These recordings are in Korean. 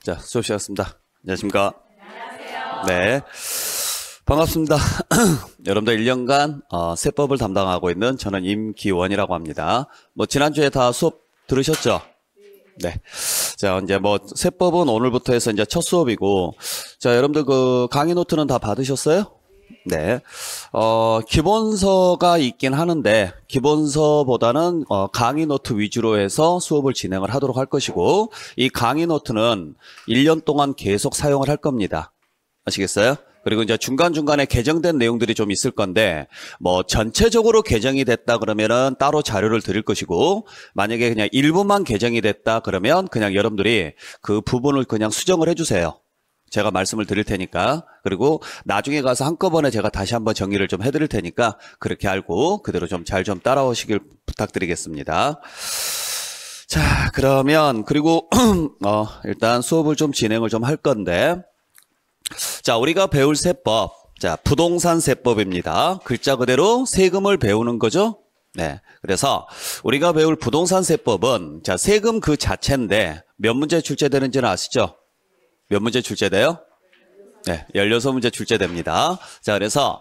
자, 수업 시작하겠습니다. 안녕하십니까? 안녕하세요. 네. 반갑습니다. 여러분들 1년간 세법을 담당하고 있는 저는 임기원이라고 합니다. 지난주에 다 수업 들으셨죠? 네. 자, 이제 세법은 오늘부터 해서 이제 첫 수업이고, 자, 여러분들 그 강의 노트는 다 받으셨어요? 네. 기본서가 있긴 하는데, 기본서보다는 강의 노트 위주로 해서 수업을 진행을 하도록 할 것이고, 이 강의 노트는 1년 동안 계속 사용을 할 겁니다. 아시겠어요? 그리고 이제 중간중간에 개정된 내용들이 좀 있을 건데, 전체적으로 개정이 됐다 그러면은 따로 자료를 드릴 것이고, 만약에 그냥 일부만 개정이 됐다 그러면 그냥 여러분들이 그 부분을 그냥 수정을 해주세요. 제가 말씀을 드릴 테니까. 그리고 나중에 가서 한꺼번에 제가 다시 한번 정리를 좀 해드릴 테니까 그렇게 알고 그대로 좀 잘 좀 따라오시길 부탁드리겠습니다. 자, 그러면 그리고 일단 수업을 좀 진행을 좀 할 건데, 자, 우리가 배울 세법, 자, 부동산 세법입니다. 글자 그대로 세금을 배우는 거죠. 네. 그래서 우리가 배울 부동산 세법은, 자, 세금 그 자체인데 몇 문제 출제되는지는 아시죠? 몇 문제 출제돼요? 네, 16문제 출제됩니다. 자, 그래서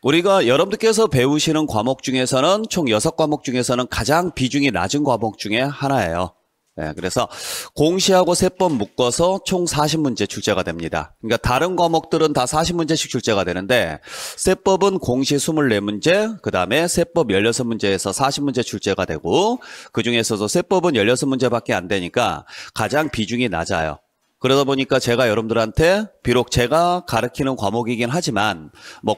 우리가 여러분들께서 배우시는 과목 중에서는 총 6과목 중에서는 가장 비중이 낮은 과목 중에 하나예요. 네, 그래서 공시하고 세법 묶어서 총 40문제 출제가 됩니다. 그러니까 다른 과목들은 다 40문제씩 출제가 되는데, 세법은 공시 24문제, 그 다음에 세법 16문제에서 40문제 출제가 되고, 그 중에서도 세법은 16문제밖에 안 되니까 가장 비중이 낮아요. 그러다 보니까 제가 여러분들한테 비록 제가 가르치는 과목이긴 하지만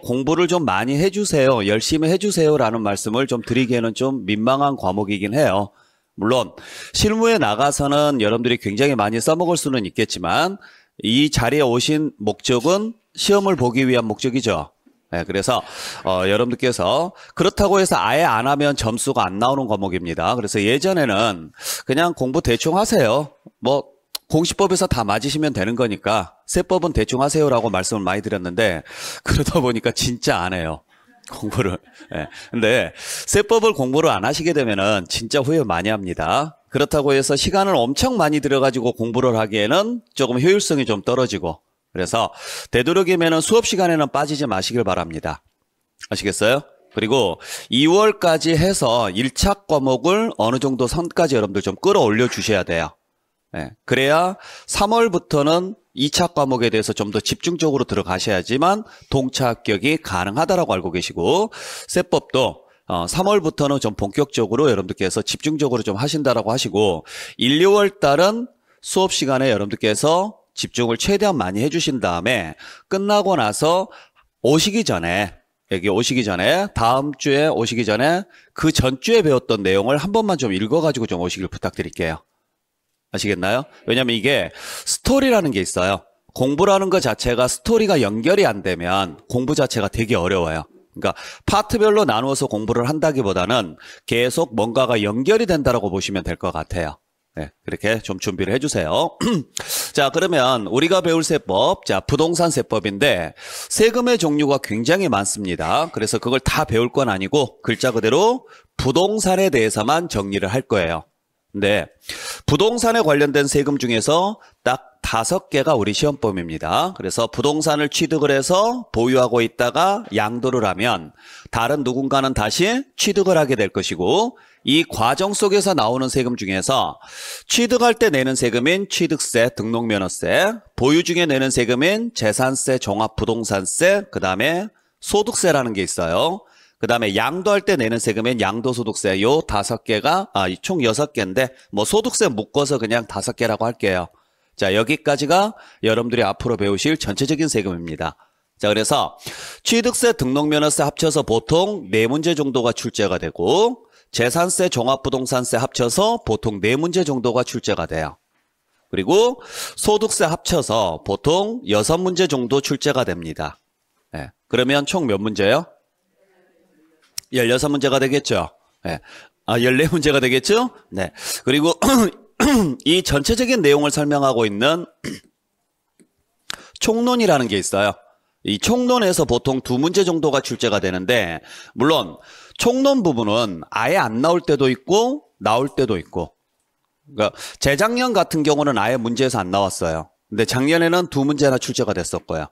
공부를 좀 많이 해주세요, 열심히 해주세요라는 말씀을 좀 드리기에는 좀 민망한 과목이긴 해요. 물론 실무에 나가서는 여러분들이 굉장히 많이 써먹을 수는 있겠지만 이 자리에 오신 목적은 시험을 보기 위한 목적이죠. 네, 그래서 여러분들께서 그렇다고 해서 아예 안 하면 점수가 안 나오는 과목입니다. 그래서 예전에는 그냥 공부 대충 하세요. 공시법에서 다 맞으시면 되는 거니까 세법은 대충 하세요라고 말씀을 많이 드렸는데, 그러다 보니까 진짜 안 해요, 공부를. 네. 근데 세법을 공부를 안 하시게 되면은 진짜 후회 많이 합니다. 그렇다고 해서 시간을 엄청 많이 들여가지고 공부를 하기에는 조금 효율성이 좀 떨어지고, 그래서 되도록이면은 수업 시간에는 빠지지 마시길 바랍니다. 아시겠어요? 그리고 2월까지 해서 1차 과목을 어느 정도 선까지 여러분들 좀 끌어올려 주셔야 돼요. 네, 그래야 3월부터는 2차 과목에 대해서 좀 더 집중적으로 들어가셔야지만 동차 합격이 가능하다라고 알고 계시고, 세법도 3월부터는 좀 본격적으로 여러분들께서 집중적으로 좀 하신다라고 하시고, 1, 2월 달은 수업 시간에 여러분들께서 집중을 최대한 많이 해주신 다음에 끝나고 나서 오시기 전에, 여기 오시기 전에, 다음 주에 오시기 전에 그 전주에 배웠던 내용을 한 번만 좀 읽어가지고 좀 오시길 부탁드릴게요. 아시겠나요? 왜냐면 이게 스토리라는 게 있어요. 공부라는 것 자체가 스토리가 연결이 안 되면 공부 자체가 되게 어려워요. 그러니까 파트별로 나누어서 공부를 한다기보다는 계속 뭔가가 연결이 된다라고 보시면 될 것 같아요. 네, 그렇게 좀 준비를 해주세요. 자, 그러면 우리가 배울 세법, 자, 부동산 세법인데 세금의 종류가 굉장히 많습니다. 그래서 그걸 다 배울 건 아니고 글자 그대로 부동산에 대해서만 정리를 할 거예요. 근데 부동산에 관련된 세금 중에서 딱 5개가 우리 시험범위입니다. 그래서 부동산을 취득을 해서 보유하고 있다가 양도를 하면 다른 누군가는 다시 취득을 하게 될 것이고, 이 과정 속에서 나오는 세금 중에서 취득할 때 내는 세금인 취득세, 등록면허세, 보유 중에 내는 세금인 재산세, 종합부동산세, 그 다음에 소득세라는 게 있어요. 그 다음에 양도할 때 내는 세금엔 양도소득세, 요 5개가, 총 6개인데, 소득세 묶어서 그냥 5개라고 할게요. 자, 여기까지가 여러분들이 앞으로 배우실 전체적인 세금입니다. 자, 그래서 취득세, 등록면허세 합쳐서 보통 4문제 정도가 출제가 되고, 재산세, 종합부동산세 합쳐서 보통 4문제 정도가 출제가 돼요. 그리고 소득세 합쳐서 보통 6문제 정도 출제가 됩니다. 네. 그러면 총 몇 문제예요? 16문제가 되겠죠. 네. 14문제가 되겠죠. 네. 그리고 이 전체적인 내용을 설명하고 있는 총론이라는 게 있어요. 이 총론에서 보통 2문제 정도가 출제가 되는데, 물론 총론 부분은 아예 안 나올 때도 있고 나올 때도 있고, 그러니까 재작년 같은 경우는 아예 문제에서 안 나왔어요. 근데 작년에는 2문제나 출제가 됐었고요.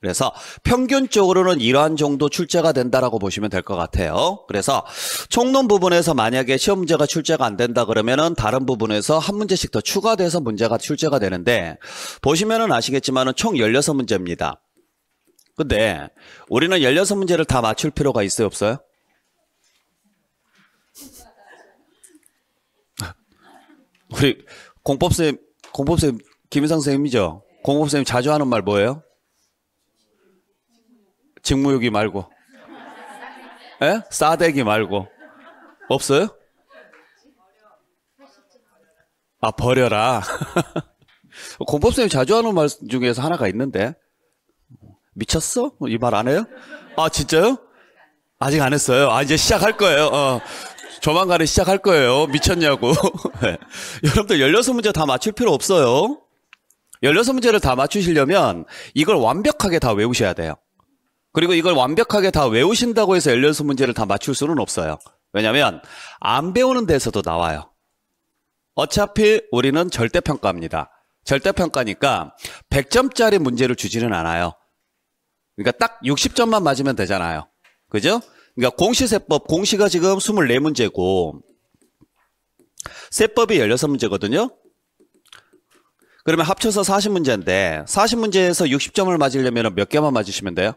그래서 평균적으로는 이러한 정도 출제가 된다라고 보시면 될 것 같아요. 그래서 총론 부분에서 만약에 시험 문제가 출제가 안 된다 그러면은 다른 부분에서 한 문제씩 더 추가돼서 문제가 출제가 되는데, 보시면은 아시겠지만은 총 16문제입니다. 근데 우리는 16문제를 다 맞출 필요가 있어요, 없어요? 우리 공법쌤 김희상 선생님이죠? 공법쌤 자주 하는 말 뭐예요? 직무유기 말고. 예? 싸대기 말고. 없어요? 아, 버려라. 공법쌤이 자주 하는 말 중에서 하나가 있는데. 미쳤어? 이 말 안 해요? 아, 진짜요? 아직 안 했어요. 아, 이제 시작할 거예요. 조만간에 시작할 거예요. 미쳤냐고. 네. 여러분들 16문제 다 맞출 필요 없어요. 16문제를 다 맞추시려면 이걸 완벽하게 다 외우셔야 돼요. 그리고 이걸 완벽하게 다 외우신다고 해서 16문제를 다 맞출 수는 없어요. 왜냐하면 안 배우는 데서도 나와요. 어차피 우리는 절대평가입니다. 절대평가니까 100점짜리 문제를 주지는 않아요. 그러니까 딱 60점만 맞으면 되잖아요. 그죠? 그러니까 공시세법, 공시가 지금 24문제고 세법이 16문제거든요. 그러면 합쳐서 40문제인데 40문제에서 60점을 맞으려면 몇 개만 맞으시면 돼요?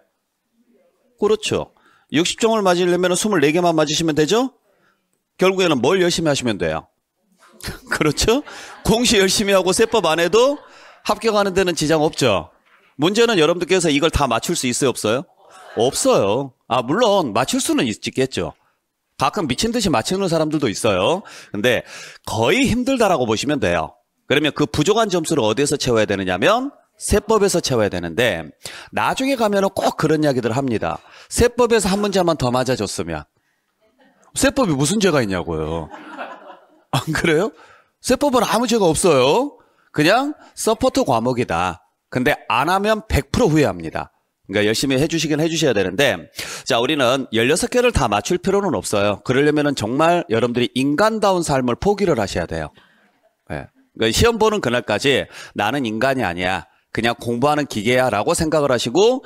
그렇죠. 60점을 맞으려면 24개만 맞으시면 되죠? 결국에는 뭘 열심히 하시면 돼요? 그렇죠? 공시 열심히 하고 세법 안 해도 합격하는 데는 지장 없죠? 문제는 여러분들께서 이걸 다 맞출 수 있어요, 없어요? 없어요. 아, 물론 맞출 수는 있겠죠. 가끔 미친 듯이 맞추는 사람들도 있어요. 근데 거의 힘들다라고 보시면 돼요. 그러면 그 부족한 점수를 어디에서 채워야 되느냐면 세법에서 채워야 되는데, 나중에 가면은 꼭 그런 이야기들 합니다. 세법에서 한 문제만 더 맞아줬으면. 세법이 무슨 죄가 있냐고요. 안 그래요? 세법은 아무 죄가 없어요. 그냥 서포트 과목이다. 근데 안 하면 100% 후회합니다. 그러니까 열심히 해주시긴 해주셔야 되는데, 자, 우리는 16개를 다 맞출 필요는 없어요. 그러려면은 정말 여러분들이 인간다운 삶을 포기를 하셔야 돼요. 네. 그러니까 시험 보는 그날까지 나는 인간이 아니야. 그냥 공부하는 기계야 라고 생각을 하시고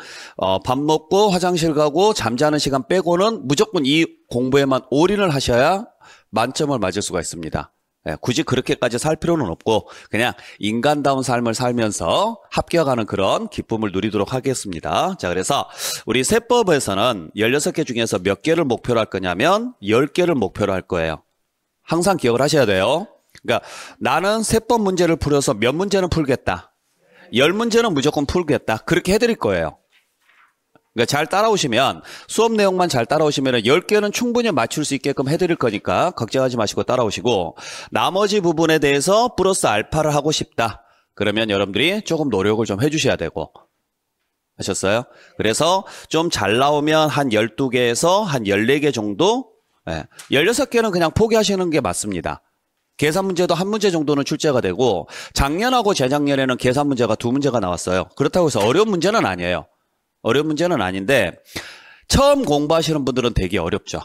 밥 먹고 화장실 가고 잠자는 시간 빼고는 무조건 이 공부에만 올인을 하셔야 만점을 맞을 수가 있습니다. 예, 굳이 그렇게까지 살 필요는 없고 그냥 인간다운 삶을 살면서 합격하는 그런 기쁨을 누리도록 하겠습니다. 자, 그래서 우리 세법에서는 16개 중에서 몇 개를 목표로 할 거냐면 10개를 목표로 할 거예요. 항상 기억을 하셔야 돼요. 그러니까 나는 세법 문제를 풀어서 몇 문제는 풀겠다. 10문제는 무조건 풀겠다. 그렇게 해드릴 거예요. 그러니까 잘 따라오시면, 수업 내용만 잘 따라오시면 10개는 충분히 맞출 수 있게끔 해드릴 거니까 걱정하지 마시고 따라오시고, 나머지 부분에 대해서 플러스 알파를 하고 싶다. 그러면 여러분들이 조금 노력을 좀 해주셔야 되고. 하셨어요? 그래서 좀 잘 나오면 한 12개에서 한 14개 정도, 16개는 그냥 포기하시는 게 맞습니다. 계산 문제도 한 문제 정도는 출제가 되고, 작년하고 재작년에는 계산 문제가 2문제가 나왔어요. 그렇다고 해서 어려운 문제는 아니에요. 어려운 문제는 아닌데 처음 공부하시는 분들은 되게 어렵죠.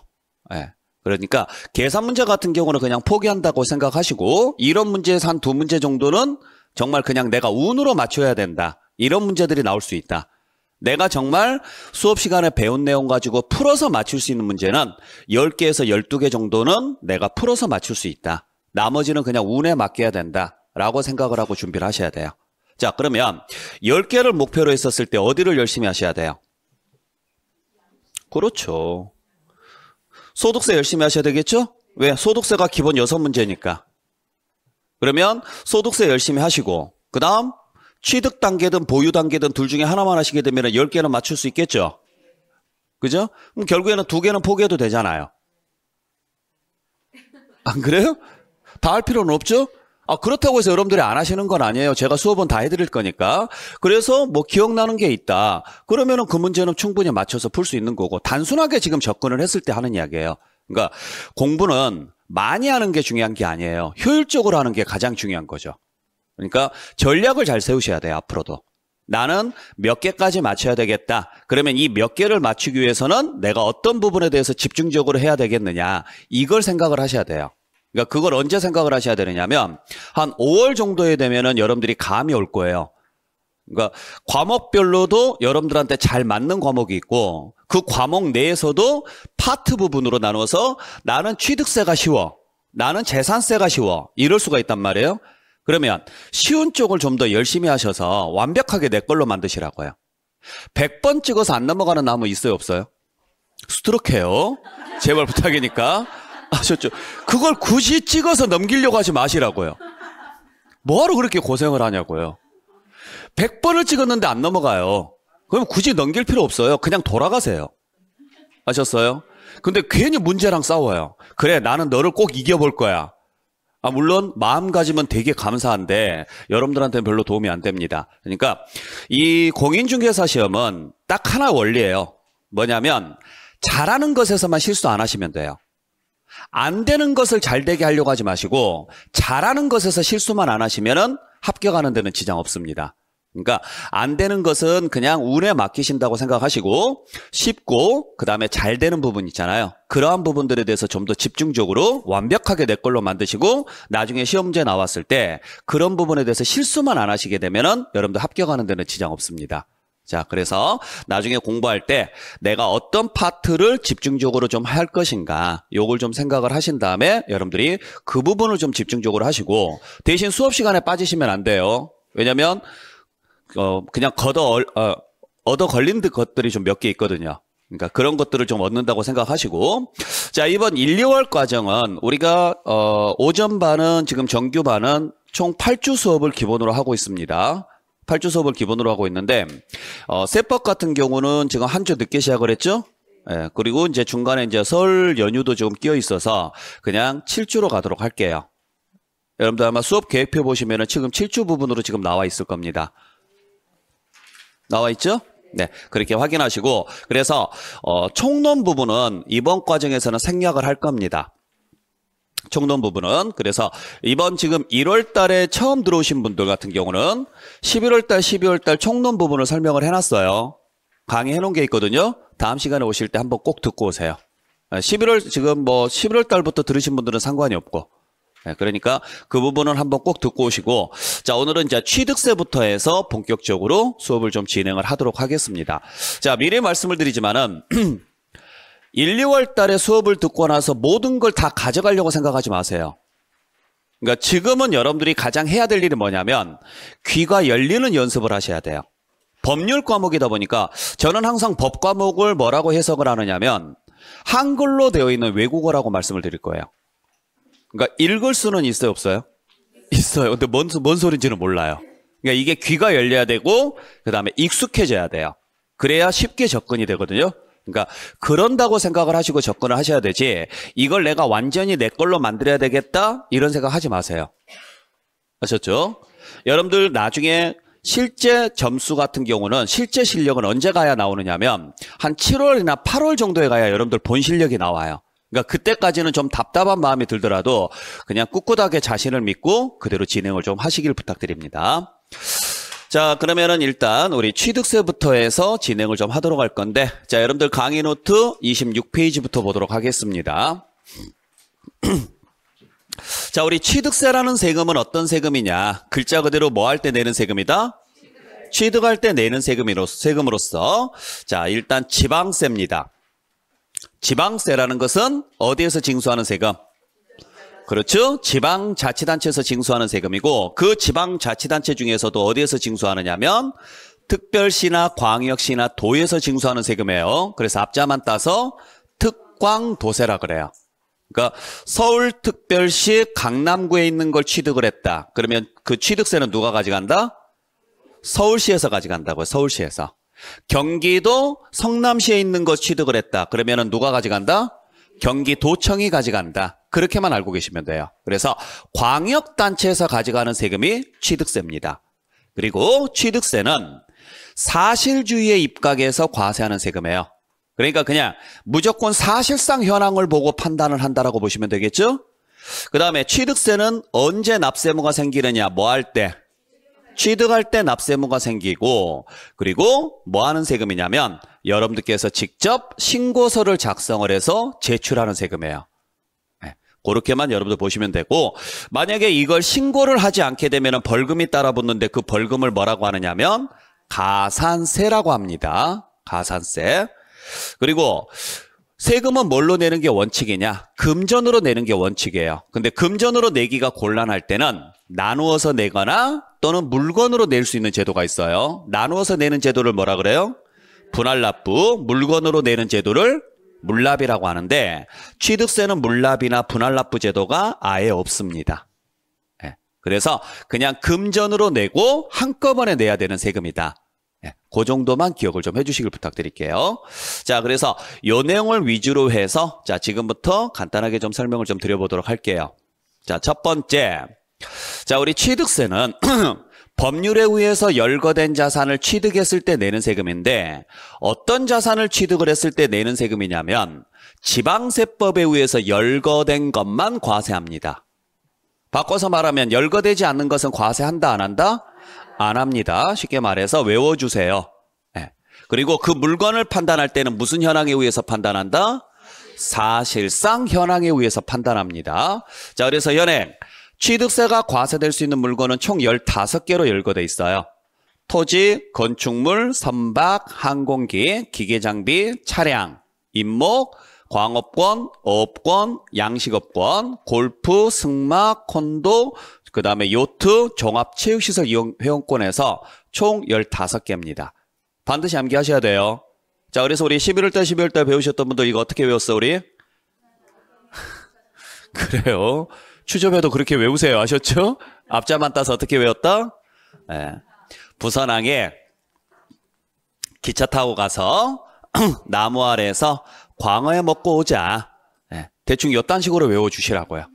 그러니까 계산 문제 같은 경우는 그냥 포기한다고 생각하시고, 이런 문제에서 한 2문제 정도는 정말 그냥 내가 운으로 맞춰야 된다. 이런 문제들이 나올 수 있다. 내가 정말 수업 시간에 배운 내용 가지고 풀어서 맞출 수 있는 문제는 10개에서 12개 정도는 내가 풀어서 맞출 수 있다. 나머지는 그냥 운에 맡겨야 된다라고 생각을 하고 준비를 하셔야 돼요. 자, 그러면 10개를 목표로 했었을 때 어디를 열심히 하셔야 돼요? 그렇죠. 소득세 열심히 하셔야 되겠죠? 왜? 소득세가 기본 6문제니까. 그러면 소득세 열심히 하시고, 그 다음 취득 단계든 보유 단계든 둘 중에 하나만 하시게 되면 10개는 맞출 수 있겠죠? 그죠? 그럼 결국에는 2개는 포기해도 되잖아요. 안 그래요? 다 할 필요는 없죠? 그렇다고 해서 여러분들이 안 하시는 건 아니에요. 제가 수업은 다 해드릴 거니까. 그래서 뭐 기억나는 게 있다. 그러면은 그 문제는 충분히 맞춰서 풀 수 있는 거고, 단순하게 지금 접근을 했을 때 하는 이야기예요. 그러니까 공부는 많이 하는 게 중요한 게 아니에요. 효율적으로 하는 게 가장 중요한 거죠. 그러니까 전략을 잘 세우셔야 돼요, 앞으로도. 나는 몇 개까지 맞춰야 되겠다. 그러면 이 몇 개를 맞추기 위해서는 내가 어떤 부분에 대해서 집중적으로 해야 되겠느냐. 이걸 생각을 하셔야 돼요. 그러니까 그걸 언제 생각을 하셔야 되느냐면 한 5월 정도에 되면은 여러분들이 감이 올 거예요. 그러니까 과목별로도 여러분들한테 잘 맞는 과목이 있고 그 과목 내에서도 파트 부분으로 나눠서 나는 취득세가 쉬워, 나는 재산세가 쉬워 이럴 수가 있단 말이에요. 그러면 쉬운 쪽을 좀 더 열심히 하셔서 완벽하게 내 걸로 만드시라고요. 100번 찍어서 안 넘어가는 나무 있어요, 없어요? 수두룩해요. 제발 부탁이니까. 아셨죠? 그걸 굳이 찍어서 넘기려고 하지 마시라고요. 뭐하러 그렇게 고생을 하냐고요. 100번을 찍었는데 안 넘어가요. 그럼 굳이 넘길 필요 없어요. 그냥 돌아가세요. 아셨어요? 근데 괜히 문제랑 싸워요. 그래, 나는 너를 꼭 이겨볼 거야. 물론 마음가짐은 되게 감사한데 여러분들한테는 별로 도움이 안 됩니다. 그러니까 이 공인중개사 시험은 딱 하나 원리예요. 뭐냐면 잘하는 것에서만 실수 안 하시면 돼요. 안 되는 것을 잘 되게 하려고 하지 마시고 잘하는 것에서 실수만 안 하시면은 합격하는 데는 지장 없습니다. 그러니까 안 되는 것은 그냥 운에 맡기신다고 생각하시고 쉽고 그다음에 잘 되는 부분 있잖아요. 그러한 부분들에 대해서 좀 더 집중적으로 완벽하게 내 걸로 만드시고 나중에 시험 문제 나왔을 때 그런 부분에 대해서 실수만 안 하시게 되면은 여러분들 합격하는 데는 지장 없습니다. 자, 그래서 나중에 공부할 때 내가 어떤 파트를 집중적으로 좀 할 것인가 요걸 좀 생각을 하신 다음에 여러분들이 그 부분을 좀 집중적으로 하시고 대신 수업 시간에 빠지시면 안 돼요. 왜냐면 그냥 얻어 걸린 것들이 좀 몇 개 있거든요. 그러니까 그런 것들을 좀 얻는다고 생각하시고 자, 이번 1, 2월 과정은 우리가 오전 반은 지금 정규 반은 총 8주 수업을 기본으로 하고 있습니다. 8주 수업을 기본으로 하고 있는데 세법 같은 경우는 지금 한 주 늦게 시작을 했죠. 예, 그리고 이제 중간에 이제 설 연휴도 좀 끼어 있어서 그냥 7주로 가도록 할게요. 여러분들 아마 수업 계획표 보시면은 지금 7주 부분으로 지금 나와 있을 겁니다. 나와 있죠? 네, 그렇게 확인하시고 그래서 총론 부분은 이번 과정에서는 생략을 할 겁니다. 총론 부분은 그래서 이번 지금 1월 달에 처음 들어오신 분들 같은 경우는 11월 달, 12월 달 총론 부분을 설명을 해놨어요. 강의해 놓은 게 있거든요. 다음 시간에 오실 때 한번 꼭 듣고 오세요. 11월 지금 뭐 11월 달부터 들으신 분들은 상관이 없고 그러니까 그 부분은 한번 꼭 듣고 오시고 자, 오늘은 이제 취득세부터 해서 본격적으로 수업을 좀 진행을 하도록 하겠습니다. 자, 미리 말씀을 드리지만은 1, 2월 달에 수업을 듣고 나서 모든 걸 다 가져가려고 생각하지 마세요. 그러니까 지금은 여러분들이 가장 해야 될 일이 뭐냐면 귀가 열리는 연습을 하셔야 돼요. 법률 과목이다 보니까 저는 항상 법 과목을 뭐라고 해석을 하느냐면 한글로 되어 있는 외국어라고 말씀을 드릴 거예요. 그러니까 읽을 수는 있어요, 없어요? 있어요. 근데 뭔 소리인지는 몰라요. 그러니까 이게 귀가 열려야 되고 그다음에 익숙해져야 돼요. 그래야 쉽게 접근이 되거든요. 그러니까 그런다고 생각을 하시고 접근을 하셔야 되지 이걸 내가 완전히 내 걸로 만들어야 되겠다 이런 생각 하지 마세요. 아셨죠? 여러분들 나중에 실제 점수 같은 경우는 실제 실력은 언제 가야 나오느냐면 한 7월이나 8월 정도에 가야 여러분들 본 실력이 나와요. 그러니까 그때까지는 좀 답답한 마음이 들더라도 그냥 꿋꿋하게 자신을 믿고 그대로 진행을 좀 하시길 부탁드립니다. 자, 그러면은 일단 우리 취득세부터 해서 진행을 좀 하도록 할 건데 자, 여러분들 강의 노트 26페이지부터 보도록 하겠습니다. 자, 우리 취득세라는 세금은 어떤 세금이냐? 글자 그대로 뭐 할 때 내는 세금이다? 취득할 때 내는 세금으로서 자, 일단 지방세입니다. 지방세라는 것은 어디에서 징수하는 세금? 그렇죠. 지방자치단체에서 징수하는 세금이고 그 지방자치단체 중에서도 어디에서 징수하느냐면 특별시나 광역시나 도에서 징수하는 세금이에요. 그래서 앞자만 따서 특광도세라 그래요. 그러니까 서울특별시 강남구에 있는 걸 취득을 했다. 그러면 그 취득세는 누가 가져간다? 서울시에서 가져간다고요. 서울시에서. 경기도 성남시에 있는 것 취득을 했다. 그러면은 누가 가져간다? 경기도청이 가져간다. 그렇게만 알고 계시면 돼요. 그래서 광역단체에서 가져가는 세금이 취득세입니다. 그리고 취득세는 사실주의에 입각해서 과세하는 세금이에요. 그러니까 그냥 무조건 사실상 현황을 보고 판단을 한다라고 보시면 되겠죠? 그 다음에 취득세는 언제 납세무가 생기느냐, 뭐 할 때? 취득할 때 납세무가 생기고 그리고 뭐 하는 세금이냐면 여러분들께서 직접 신고서를 작성을 해서 제출하는 세금이에요. 그렇게만 여러분들 보시면 되고, 만약에 이걸 신고를 하지 않게 되면 벌금이 따라붙는데 그 벌금을 뭐라고 하느냐면 가산세라고 합니다. 가산세. 그리고 세금은 뭘로 내는 게 원칙이냐? 금전으로 내는 게 원칙이에요. 근데 금전으로 내기가 곤란할 때는 나누어서 내거나 또는 물건으로 낼 수 있는 제도가 있어요. 나누어서 내는 제도를 뭐라 그래요? 분할납부. 물건으로 내는 제도를 물납이라고 하는데, 취득세는 물납이나 분할납부 제도가 아예 없습니다. 그래서 그냥 금전으로 내고 한꺼번에 내야 되는 세금이다. 그 정도만 기억을 좀 해주시길 부탁드릴게요. 자, 그래서 요 내용을 위주로 해서 자, 지금부터 간단하게 좀 설명을 좀 드려보도록 할게요. 자, 첫 번째. 자, 우리 취득세는 법률에 의해서 열거된 자산을 취득했을 때 내는 세금인데, 어떤 자산을 취득을 했을 때 내는 세금이냐면 지방세법에 의해서 열거된 것만 과세합니다. 바꿔서 말하면 열거되지 않는 것은 과세한다, 안 한다? 안 합니다. 쉽게 말해서 외워주세요. 그리고 그 물건을 판단할 때는 무슨 현황에 의해서 판단한다? 사실상 현황에 의해서 판단합니다. 자, 그래서 현행 취득세가 과세될 수 있는 물건은 총 15개로 열거돼 있어요. 토지, 건축물, 선박, 항공기, 기계장비, 차량, 임목, 광업권, 어업권, 양식업권, 골프, 승마, 콘도, 그 다음에 요트, 종합체육시설 이용 회원권에서 총 15개입니다. 반드시 암기하셔야 돼요. 자, 그래서 우리 11월달, 12월달 배우셨던 분들 이거 어떻게 외웠어, 우리? 그래요. 추접해도 그렇게 외우세요. 아셨죠? 앞자만 따서 어떻게 외웠다? 네. 부산항에 기차 타고 가서 나무 아래에서 광어회 먹고 오자. 네. 대충 이딴 식으로 외워주시라고요.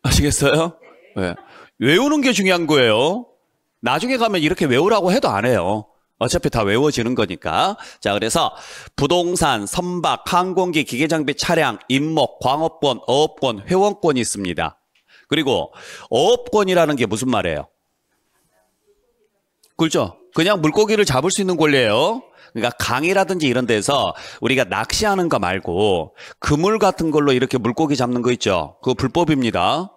아시겠어요? 네. 외우는 게 중요한 거예요. 나중에 가면 이렇게 외우라고 해도 안 해요. 어차피 다 외워지는 거니까. 자, 그래서 부동산, 선박, 항공기, 기계장비, 차량, 임목, 광업권, 어업권, 회원권이 있습니다. 그리고 어업권이라는 게 무슨 말이에요? 그렇죠? 그냥 물고기를 잡을 수 있는 권리예요. 그러니까 강이라든지 이런 데서 우리가 낚시하는 거 말고 그물 같은 걸로 이렇게 물고기 잡는 거 있죠? 그거 불법입니다.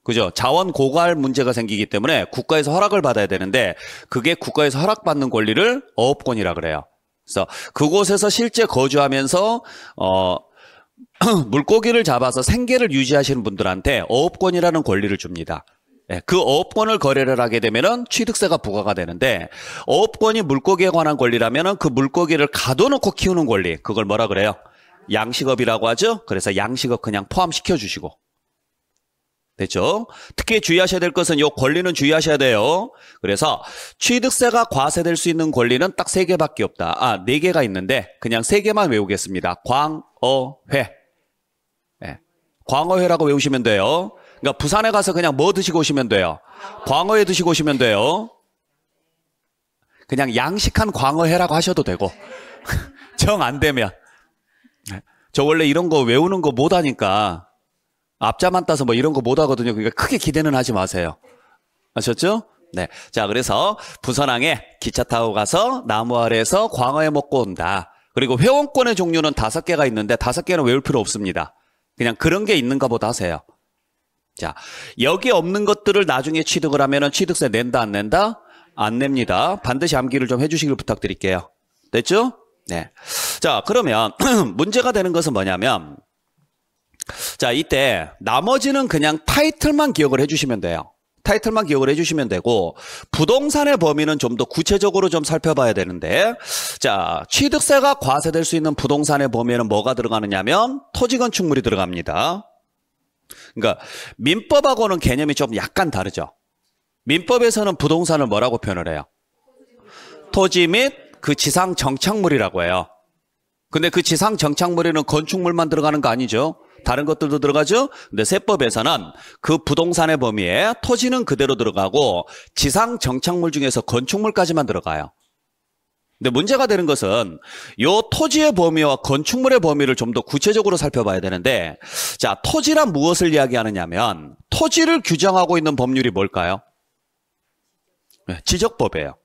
그죠? 자원 고갈 문제가 생기기 때문에 국가에서 허락을 받아야 되는데, 그게 국가에서 허락받는 권리를 어업권이라 그래요. 그래서 그곳에서 실제 거주하면서 물고기를 잡아서 생계를 유지하시는 분들한테 어업권이라는 권리를 줍니다. 그 어업권을 거래를 하게 되면은 취득세가 부과가 되는데, 어업권이 물고기에 관한 권리라면은 그 물고기를 가둬놓고 키우는 권리, 그걸 뭐라 그래요? 양식업이라고 하죠? 그래서 양식업 그냥 포함시켜 주시고. 됐죠? 특히 주의하셔야 될 것은 이 권리는 주의하셔야 돼요. 그래서 취득세가 과세될 수 있는 권리는 딱 3개밖에 없다. 4개가 있는데 그냥 3개만 외우겠습니다. 광어회. 네. 광어회라고 외우시면 돼요. 그러니까 부산에 가서 그냥 뭐 드시고 오시면 돼요? 광어회 드시고 오시면 돼요. 그냥 양식한 광어회라고 하셔도 되고. 정 안 되면. 저 원래 이런 거 외우는 거 못하니까 앞자만 따서 뭐 이런 거 못하거든요. 그러니까 크게 기대는 하지 마세요. 아셨죠? 네. 자, 그래서 부산항에 기차 타고 가서 나무 아래에서 광어회 먹고 온다. 그리고 회원권의 종류는 5개가 있는데 5개는 외울 필요 없습니다. 그냥 그런 게 있는가 보다 하세요. 자, 여기 없는 것들을 나중에 취득을 하면은 취득세 낸다, 안 낸다? 안 냅니다. 반드시 암기를 좀 해주시길 부탁드릴게요. 됐죠? 네. 자, 그러면 문제가 되는 것은 뭐냐면, 자, 이때 나머지는 그냥 타이틀만 기억을 해주시면 돼요. 타이틀만 기억을 해주시면 되고, 부동산의 범위는 좀 더 구체적으로 좀 살펴봐야 되는데, 자, 취득세가 과세될 수 있는 부동산의 범위에는 뭐가 들어가느냐면 토지 건축물이 들어갑니다. 그러니까 민법하고는 개념이 좀 약간 다르죠. 민법에서는 부동산을 뭐라고 표현을 해요? 토지 및 그 지상 정착물이라고 해요. 근데 그 지상 정착물에는 건축물만 들어가는 거 아니죠? 다른 것들도 들어가죠? 근데 세법에서는 그 부동산의 범위에 토지는 그대로 들어가고 지상 정착물 중에서 건축물까지만 들어가요. 근데 문제가 되는 것은 요 토지의 범위와 건축물의 범위를 좀 더 구체적으로 살펴봐야 되는데, 자, 토지란 무엇을 이야기하느냐면 토지를 규정하고 있는 법률이 뭘까요? 네, 지적법이에요.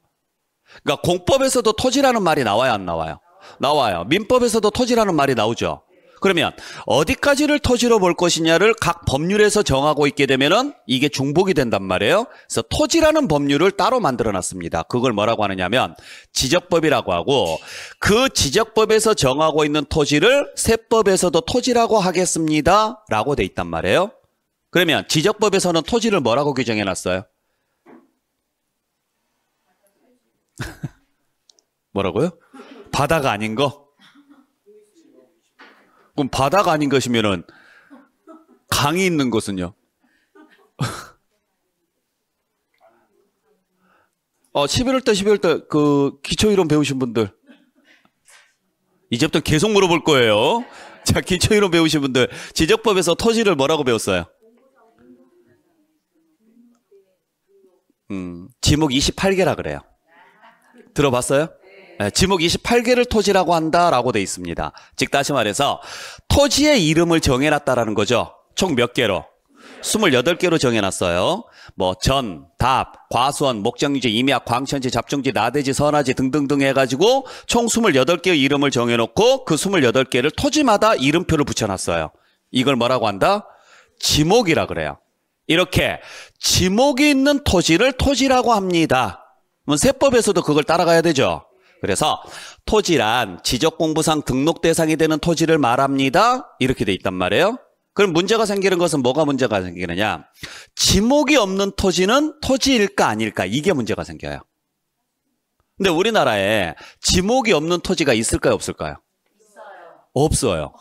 그러니까 공법에서도 토지라는 말이 나와요, 안 나와요? 나와요. 민법에서도 토지라는 말이 나오죠. 그러면 어디까지를 토지로 볼 것이냐를 각 법률에서 정하고 있게 되면은 이게 중복이 된단 말이에요. 그래서 토지라는 법률을 따로 만들어 놨습니다. 그걸 뭐라고 하느냐면 지적법이라고 하고, 그 지적법에서 정하고 있는 토지를 세법에서도 토지라고 하겠습니다 라고 돼 있단 말이에요. 그러면 지적법에서는 토지를 뭐라고 규정해 놨어요? 뭐라고요? 바다가 아닌 거? 그럼 바다가 아닌 것이면은 강이 있는 곳은요? 11월 때 그 기초이론 배우신 분들 이제부터 계속 물어볼 거예요. 자, 기초이론 배우신 분들 지적법에서 토지를 뭐라고 배웠어요? 지목 28개라 그래요. 들어봤어요? 네, 지목 28개를 토지라고 한다라고 돼 있습니다. 즉 다시 말해서 토지의 이름을 정해놨다라는 거죠. 총 몇 개로? 28개로 정해놨어요. 뭐 전, 답, 과수원, 목장유지, 임약, 광천지, 잡종지, 나대지, 선화지 등등등 해가지고 총 28개의 이름을 정해놓고 그 28개를 토지마다 이름표를 붙여놨어요. 이걸 뭐라고 한다? 지목이라 그래요. 이렇게 지목이 있는 토지를 토지라고 합니다. 그럼 세법에서도 그걸 따라가야 되죠. 그래서 토지란 지적공부상 등록 대상이 되는 토지를 말합니다. 이렇게 돼 있단 말이에요. 그럼 문제가 생기는 것은 뭐가 문제가 생기느냐? 지목이 없는 토지는 토지일까 아닐까? 이게 문제가 생겨요. 근데 우리나라에 지목이 없는 토지가 있을까요? 없을까요? 없어요.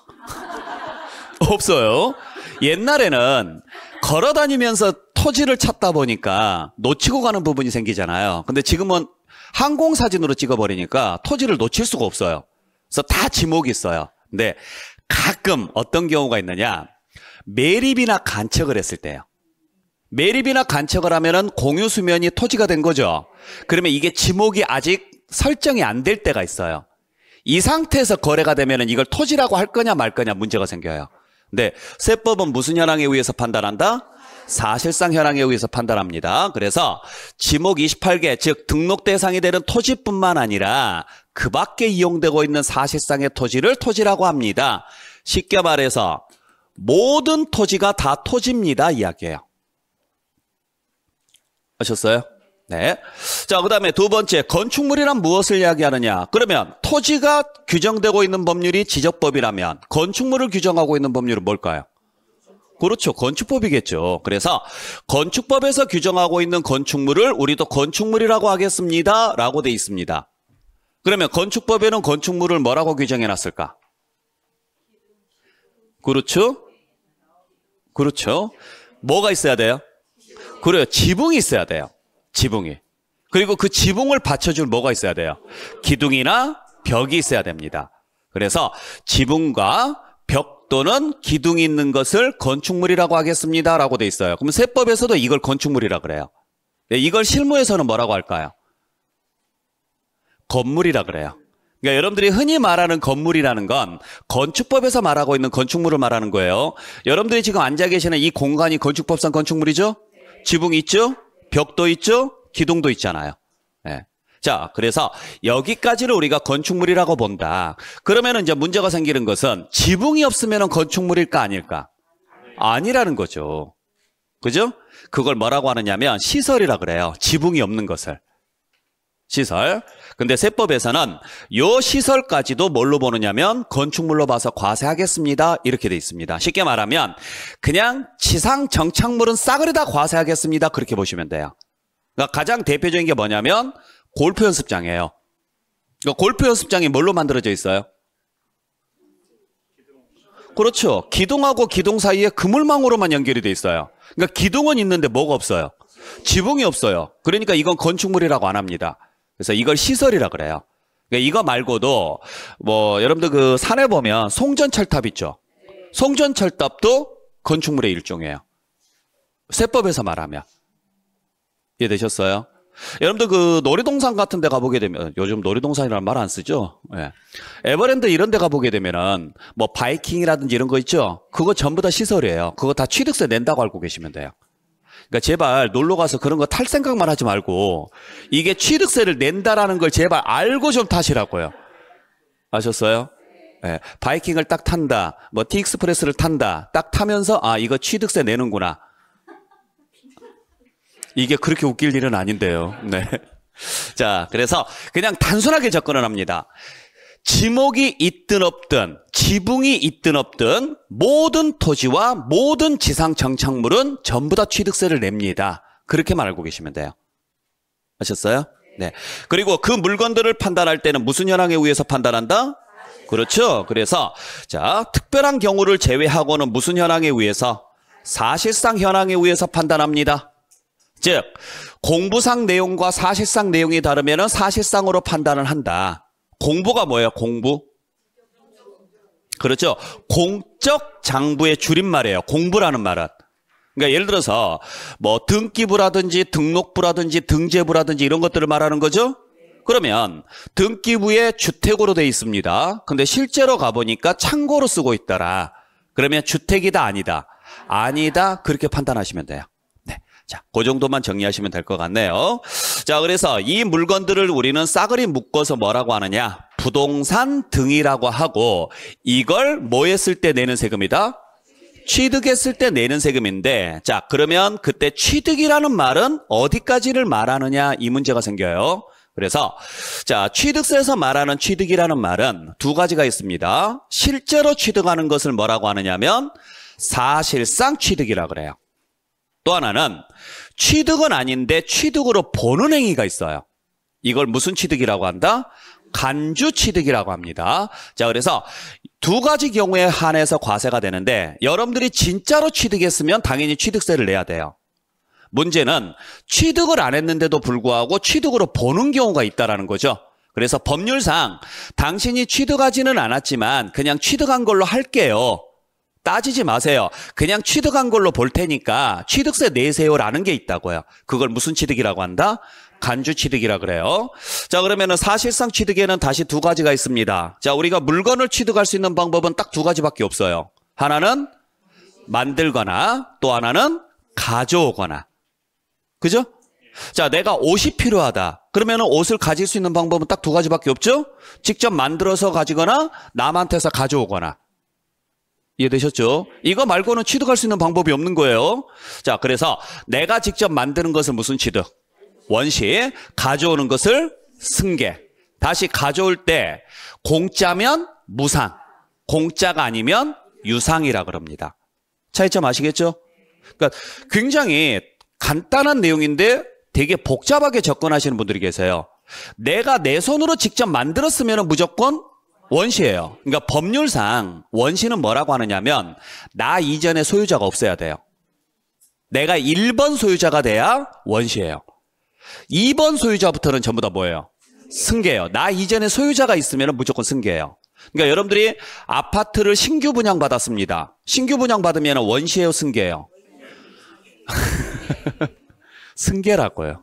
없어요. 옛날에는 걸어 다니면서 토지를 찾다 보니까 놓치고 가는 부분이 생기잖아요. 근데 지금은 항공사진으로 찍어버리니까 토지를 놓칠 수가 없어요. 그래서 다 지목이 있어요. 근데 가끔 어떤 경우가 있느냐? 매립이나 간척을 했을 때요. 매립이나 간척을 하면은 공유 수면이 토지가 된 거죠. 그러면 이게 지목이 아직 설정이 안 될 때가 있어요. 이 상태에서 거래가 되면은 이걸 토지라고 할 거냐 말 거냐 문제가 생겨요. 근데 세법은 무슨 현황에 의해서 판단한다? 사실상 현황에 의해서 판단합니다. 그래서 지목 28개, 즉 등록 대상이 되는 토지뿐만 아니라 그 밖에 이용되고 있는 사실상의 토지를 토지라고 합니다. 쉽게 말해서 모든 토지가 다 토지입니다 이야기예요. 아셨어요? 네. 자, 그 다음에 두 번째, 건축물이란 무엇을 이야기하느냐? 그러면 토지가 규정되고 있는 법률이 지적법이라면 건축물을 규정하고 있는 법률은 뭘까요? 그렇죠. 건축법이겠죠. 그래서 건축법에서 규정하고 있는 건축물을 우리도 건축물이라고 하겠습니다 라고 돼 있습니다. 그러면 건축법에는 건축물을 뭐라고 규정해 놨을까? 그렇죠? 그렇죠. 뭐가 있어야 돼요? 그래요. 지붕이 있어야 돼요. 지붕이. 그리고 그 지붕을 받쳐줄 뭐가 있어야 돼요? 기둥이나 벽이 있어야 됩니다. 그래서 지붕과 벽 또는 기둥이 있는 것을 건축물이라고 하겠습니다 라고 돼 있어요. 그럼 세법에서도 이걸 건축물이라 그래요. 이걸 실무에서는 뭐라고 할까요? 건물이라 그래요. 그러니까 여러분들이 흔히 말하는 건물이라는 건 건축법에서 말하고 있는 건축물을 말하는 거예요. 여러분들이 지금 앉아 계시는 이 공간이 건축법상 건축물이죠? 지붕이 있죠? 벽도 있죠? 기둥도 있잖아요. 네. 자, 그래서 여기까지를 우리가 건축물이라고 본다. 그러면 이제 문제가 생기는 것은 지붕이 없으면 건축물일까 아닐까? 아니라는 거죠. 그죠? 그걸 뭐라고 하느냐면 시설이라 그래요. 지붕이 없는 것을. 시설. 근데 세법에서는 요 시설까지도 뭘로 보느냐면 건축물로 봐서 과세하겠습니다. 이렇게 돼 있습니다. 쉽게 말하면 그냥 지상 정착물은 싸그리 다 과세하겠습니다. 그렇게 보시면 돼요. 그러니까 가장 대표적인 게 뭐냐면 골프 연습장이에요. 그러니까 골프 연습장이 뭘로 만들어져 있어요? 그렇죠. 기둥하고 기둥 사이에 그물망으로만 연결이 돼 있어요. 그러니까 기둥은 있는데 뭐가 없어요? 지붕이 없어요. 그러니까 이건 건축물이라고 안 합니다. 그래서 이걸 시설이라 그래요. 그러니까 이거 말고도 뭐 여러분들 그 산에 보면 송전철탑 있죠. 송전철탑도 건축물의 일종이에요. 세법에서 말하면. 이해되셨어요? 여러분들 그 놀이동산 같은 데 가보게 되면 요즘 놀이동산이라는 말 안 쓰죠? 예. 에버랜드 이런 데 가보게 되면은 뭐 바이킹이라든지 이런 거 있죠? 그거 전부 다 시설이에요. 그거 다 취득세 낸다고 알고 계시면 돼요. 그러니까 제발 놀러 가서 그런 거 탈 생각만 하지 말고 이게 취득세를 낸다라는 걸 제발 알고 좀 타시라고요. 아셨어요? 예, 바이킹을 딱 탄다, 뭐 티익스프레스를 탄다, 딱 타면서 아 이거 취득세 내는구나. 이게 그렇게 웃길 일은 아닌데요. 네. 자, 그래서 그냥 단순하게 접근을 합니다. 지목이 있든 없든 지붕이 있든 없든 모든 토지와 모든 지상 정착물은 전부 다 취득세를 냅니다. 그렇게만 알고 계시면 돼요. 아셨어요? 네. 그리고 그 물건들을 판단할 때는 무슨 현황에 의해서 판단한다? 그렇죠. 그래서 자, 특별한 경우를 제외하고는 무슨 현황에 의해서? 사실상 현황에 의해서 판단합니다. 즉 공부상 내용과 사실상 내용이 다르면 사실상으로 판단을 한다. 공부가 뭐예요? 공부? 그렇죠. 공적 장부의 줄임말이에요. 공부라는 말은. 그러니까 예를 들어서 뭐 등기부라든지 등록부라든지 등재부라든지 이런 것들을 말하는 거죠. 그러면 등기부에 주택으로 돼 있습니다. 근데 실제로 가보니까 창고로 쓰고 있더라. 그러면 주택이다 아니다? 아니다. 그렇게 판단하시면 돼요. 네. 자, 그 정도만 정리하시면 될 것 같네요. 자, 그래서 이 물건들을 우리는 싸그리 묶어서 뭐라고 하느냐? 부동산 등이라고 하고 이걸 뭐 했을 때 내는 세금이다? 취득했을 때 내는 세금인데 자, 그러면 그때 취득이라는 말은 어디까지를 말하느냐 이 문제가 생겨요. 그래서 자, 취득세에서 말하는 취득이라는 말은 두 가지가 있습니다. 실제로 취득하는 것을 뭐라고 하느냐면 사실상 취득이라 그래요. 또 하나는 취득은 아닌데 취득으로 보는 행위가 있어요. 이걸 무슨 취득이라고 한다? 간주 취득이라고 합니다. 자, 그래서 두 가지 경우에 한해서 과세가 되는데 여러분들이 진짜로 취득했으면 당연히 취득세를 내야 돼요. 문제는 취득을 안 했는데도 불구하고 취득으로 보는 경우가 있다라는 거죠. 그래서 법률상 당신이 취득하지는 않았지만 그냥 취득한 걸로 할게요. 따지지 마세요. 그냥 취득한 걸로 볼 테니까 취득세 내세요라는 게 있다고요. 그걸 무슨 취득이라고 한다? 간주 취득이라 그래요. 자, 그러면은 사실상 취득에는 다시 두 가지가 있습니다. 자, 우리가 물건을 취득할 수 있는 방법은 딱 두 가지밖에 없어요. 하나는 만들거나 또 하나는 가져오거나. 그죠? 자, 내가 옷이 필요하다. 그러면은 옷을 가질 수 있는 방법은 딱 두 가지밖에 없죠? 직접 만들어서 가지거나 남한테서 가져오거나. 이해되셨죠? 이거 말고는 취득할 수 있는 방법이 없는 거예요. 자, 그래서 내가 직접 만드는 것을 무슨 취득? 원시. 가져오는 것을 승계. 다시 가져올 때 공짜면 무상, 공짜가 아니면 유상이라 그럽니다. 차이점 아시겠죠? 그러니까 굉장히 간단한 내용인데 되게 복잡하게 접근하시는 분들이 계세요. 내가 내 손으로 직접 만들었으면 무조건 원시예요. 그러니까 법률상 원시는 뭐라고 하느냐면 나 이전에 소유자가 없어야 돼요. 내가 1번 소유자가 돼야 원시예요. 2번 소유자부터는 전부 다 뭐예요? 승계예요. 나 이전에 소유자가 있으면 무조건 승계예요. 그러니까 여러분들이 아파트를 신규 분양받았습니다. 신규 분양받으면 원시예요, 승계예요? 승계라고요.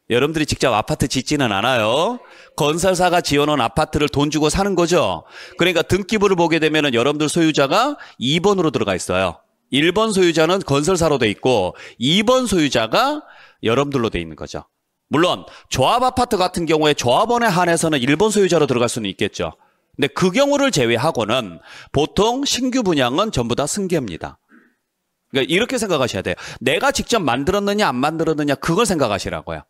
여러분들이 직접 아파트 짓지는 않아요. 건설사가 지어놓은 아파트를 돈 주고 사는 거죠. 그러니까 등기부를 보게 되면 여러분들 소유자가 2번으로 들어가 있어요. 1번 소유자는 건설사로 돼 있고 2번 소유자가 여러분들로 돼 있는 거죠. 물론 조합 아파트 같은 경우에 조합원에 한해서는 1번 소유자로 들어갈 수는 있겠죠. 근데 그 경우를 제외하고는 보통 신규 분양은 전부 다 승계입니다. 그러니까 이렇게 생각하셔야 돼요. 내가 직접 만들었느냐 안 만들었느냐 그걸 생각하시라고요.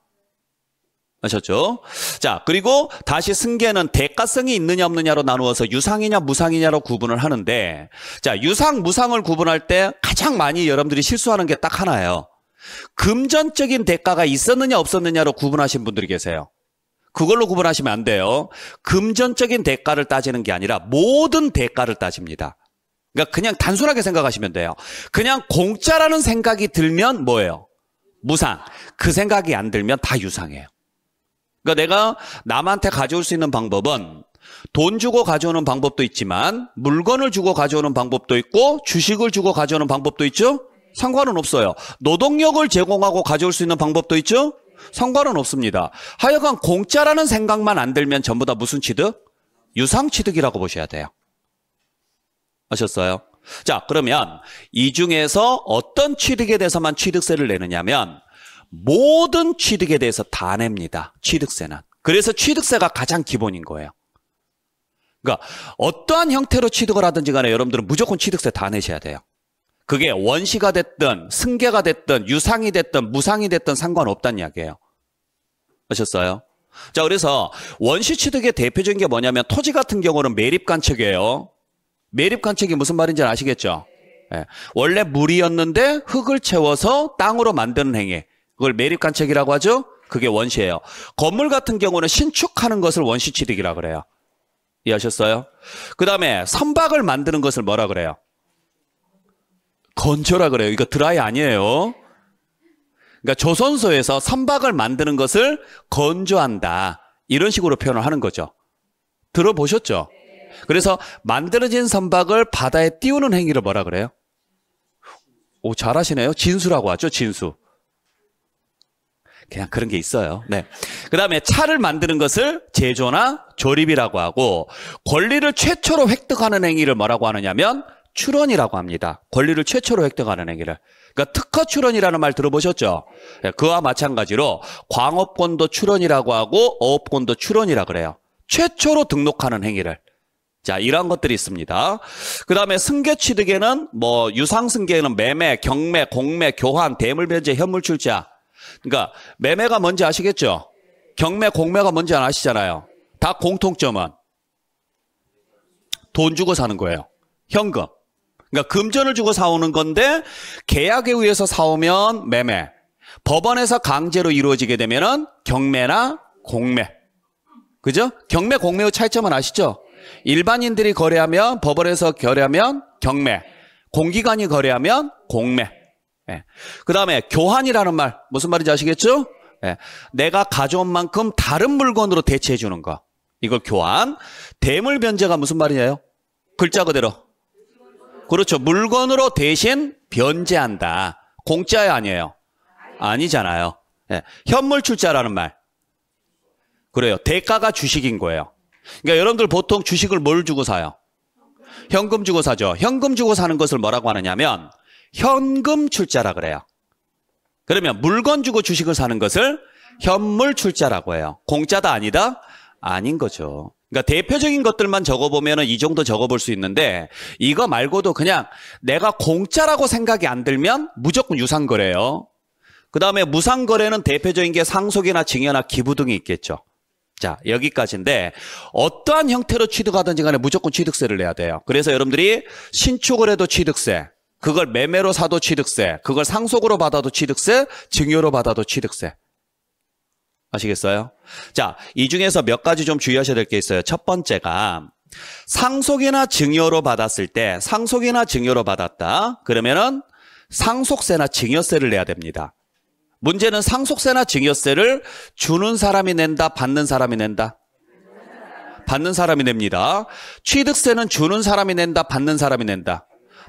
아셨죠? 자, 그리고 다시 승계는 대가성이 있느냐 없느냐로 나누어서 유상이냐 무상이냐로 구분을 하는데 자, 유상 무상을 구분할 때 가장 많이 여러분들이 실수하는 게 딱 하나예요. 금전적인 대가가 있었느냐 없었느냐로 구분하신 분들이 계세요. 그걸로 구분하시면 안 돼요. 금전적인 대가를 따지는 게 아니라 모든 대가를 따집니다. 그러니까 그냥 단순하게 생각하시면 돼요. 그냥 공짜라는 생각이 들면 뭐예요? 무상. 그 생각이 안 들면 다 유상이에요. 그러니까 내가 남한테 가져올 수 있는 방법은 돈 주고 가져오는 방법도 있지만 물건을 주고 가져오는 방법도 있고 주식을 주고 가져오는 방법도 있죠? 상관은 없어요. 노동력을 제공하고 가져올 수 있는 방법도 있죠? 상관은 없습니다. 하여간 공짜라는 생각만 안 들면 전부 다 무슨 취득? 유상 취득이라고 보셔야 돼요. 아셨어요? 자, 그러면 이 중에서 어떤 취득에 대해서만 취득세를 내느냐면 모든 취득에 대해서 다 냅니다. 취득세는. 그래서 취득세가 가장 기본인 거예요. 그러니까 어떠한 형태로 취득을 하든지 간에 여러분들은 무조건 취득세 다 내셔야 돼요. 그게 원시가 됐든 승계가 됐든 유상이 됐든 무상이 됐든 상관없다는 이야기예요. 아셨어요? 자, 그래서 원시 취득의 대표적인 게 뭐냐면 토지 같은 경우는 매립간척이에요. 매립간척이 무슨 말인지 아시겠죠? 예. 원래 물이었는데 흙을 채워서 땅으로 만드는 행위. 그걸 매립간척이라고 하죠? 그게 원시예요. 건물 같은 경우는 신축하는 것을 원시 취득이라고 그래요. 이해하셨어요? 그 다음에 선박을 만드는 것을 뭐라 그래요? 건조라 그래요. 이거 드라이 아니에요. 그러니까 조선소에서 선박을 만드는 것을 건조한다. 이런 식으로 표현을 하는 거죠. 들어보셨죠? 그래서 만들어진 선박을 바다에 띄우는 행위를 뭐라 그래요? 오, 잘하시네요. 진수라고 하죠. 진수. 그냥 그런 게 있어요. 네. 그 다음에 차를 만드는 것을 제조나 조립이라고 하고 권리를 최초로 획득하는 행위를 뭐라고 하느냐면 출원이라고 합니다. 권리를 최초로 획득하는 행위를. 그러니까 특허 출원이라는 말 들어보셨죠? 그와 마찬가지로 광업권도 출원이라고 하고 어업권도 출원이라고 그래요. 최초로 등록하는 행위를. 자, 이러한 것들이 있습니다. 그 다음에 승계 취득에는 뭐 유상 승계에는 매매, 경매, 공매, 교환, 대물 변제, 현물 출자. 그러니까 매매가 뭔지 아시겠죠? 경매, 공매가 뭔지 아시잖아요. 다 공통점은 돈 주고 사는 거예요. 현금. 그러니까 금전을 주고 사오는 건데 계약에 의해서 사오면 매매. 법원에서 강제로 이루어지게 되면은 경매나 공매. 그죠? 경매, 공매의 차이점은 아시죠? 일반인들이 거래하면 법원에서 거래하면 경매. 공기관이 거래하면 공매. 예. 그 다음에 교환이라는 말 무슨 말인지 아시겠죠? 예. 내가 가져온 만큼 다른 물건으로 대체해 주는 거. 이걸 교환. 대물 변제가 무슨 말이에요? 글자 그대로. 그렇죠. 물건으로 대신 변제한다. 공짜야 아니에요? 아니잖아요. 예. 현물 출자라는 말. 그래요. 대가가 주식인 거예요. 그러니까 여러분들 보통 주식을 뭘 주고 사요? 현금 주고 사죠. 현금 주고 사는 것을 뭐라고 하느냐면 현금 출자라 그래요. 그러면 물건 주고 주식을 사는 것을 현물 출자라고 해요. 공짜다 아니다? 아닌 거죠. 그러니까 대표적인 것들만 적어보면 이 정도 적어볼 수 있는데 이거 말고도 그냥 내가 공짜라고 생각이 안 들면 무조건 유상거래예요. 그 다음에 무상거래는 대표적인 게 상속이나 증여나 기부 등이 있겠죠. 자, 여기까지인데 어떠한 형태로 취득하든지 간에 무조건 취득세를 내야 돼요. 그래서 여러분들이 신축을 해도 취득세, 그걸 매매로 사도 취득세, 그걸 상속으로 받아도 취득세, 증여로 받아도 취득세. 아시겠어요? 자, 이 중에서 몇 가지 좀 주의하셔야 될 게 있어요. 첫 번째가 상속이나 증여로 받았을 때 상속이나 증여로 받았다. 그러면은 상속세나 증여세를 내야 됩니다. 문제는 상속세나 증여세를 주는 사람이 낸다, 받는 사람이 낸다? 받는 사람이 냅니다. 취득세는 주는 사람이 낸다, 받는 사람이 낸다?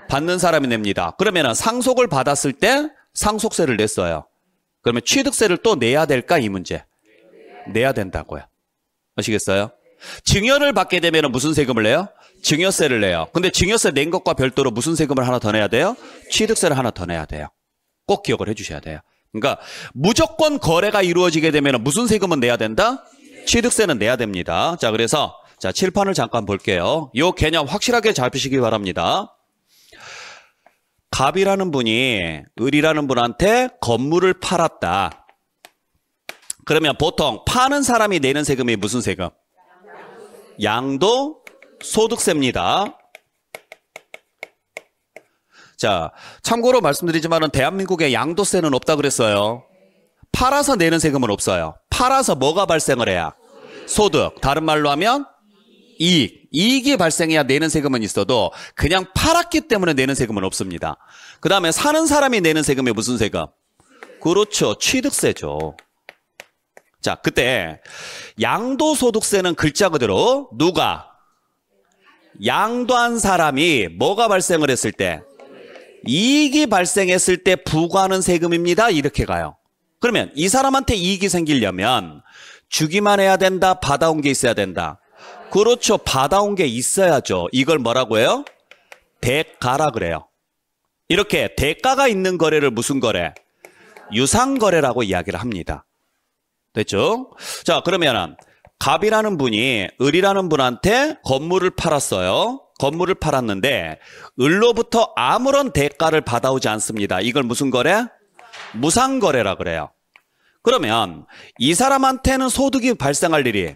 받는 사람이 냅니다. 그러면 상속을 받았을 때 상속세를 냈어요. 그러면 취득세를 또 내야 될까? 이 문제. 내야 된다고요. 아시겠어요? 증여를 받게 되면 무슨 세금을 내요? 증여세를 내요. 근데 증여세 낸 것과 별도로 무슨 세금을 하나 더 내야 돼요? 취득세를 하나 더 내야 돼요. 꼭 기억을 해주셔야 돼요. 그러니까 무조건 거래가 이루어지게 되면 무슨 세금은 내야 된다? 취득세는 내야 됩니다. 자, 그래서 자, 칠판을 잠깐 볼게요. 이 개념 확실하게 잘 푸시기 바랍니다. 갑이라는 분이 을이라는 분한테 건물을 팔았다. 그러면 보통 파는 사람이 내는 세금이 무슨 세금? 양도소득세입니다. 자, 참고로 말씀드리지만은 대한민국에 양도세는 없다 그랬어요. 팔아서 내는 세금은 없어요. 팔아서 뭐가 발생을 해야? 소득. 다른 말로 하면 이익. 이익이 발생해야 내는 세금은 있어도 그냥 팔았기 때문에 내는 세금은 없습니다. 그 다음에 사는 사람이 내는 세금이 무슨 세금? 그렇죠. 취득세죠. 자, 그때 양도소득세는 글자 그대로 누가? 양도한 사람이 뭐가 발생을 했을 때? 이익이 발생했을 때 부과하는 세금입니다. 이렇게 가요. 그러면 이 사람한테 이익이 생기려면 주기만 해야 된다? 받아온 게 있어야 된다? 그렇죠. 받아온 게 있어야죠. 이걸 뭐라고 해요? 대가라 그래요. 이렇게 대가가 있는 거래를 무슨 거래? 유상거래라고 이야기를 합니다. 됐죠? 자, 그러면 갑이라는 분이 을이라는 분한테 건물을 팔았어요. 건물을 팔았는데 을로부터 아무런 대가를 받아오지 않습니다. 이걸 무슨 거래? 무상거래라 그래요. 그러면 이 사람한테는 소득이 발생할 일이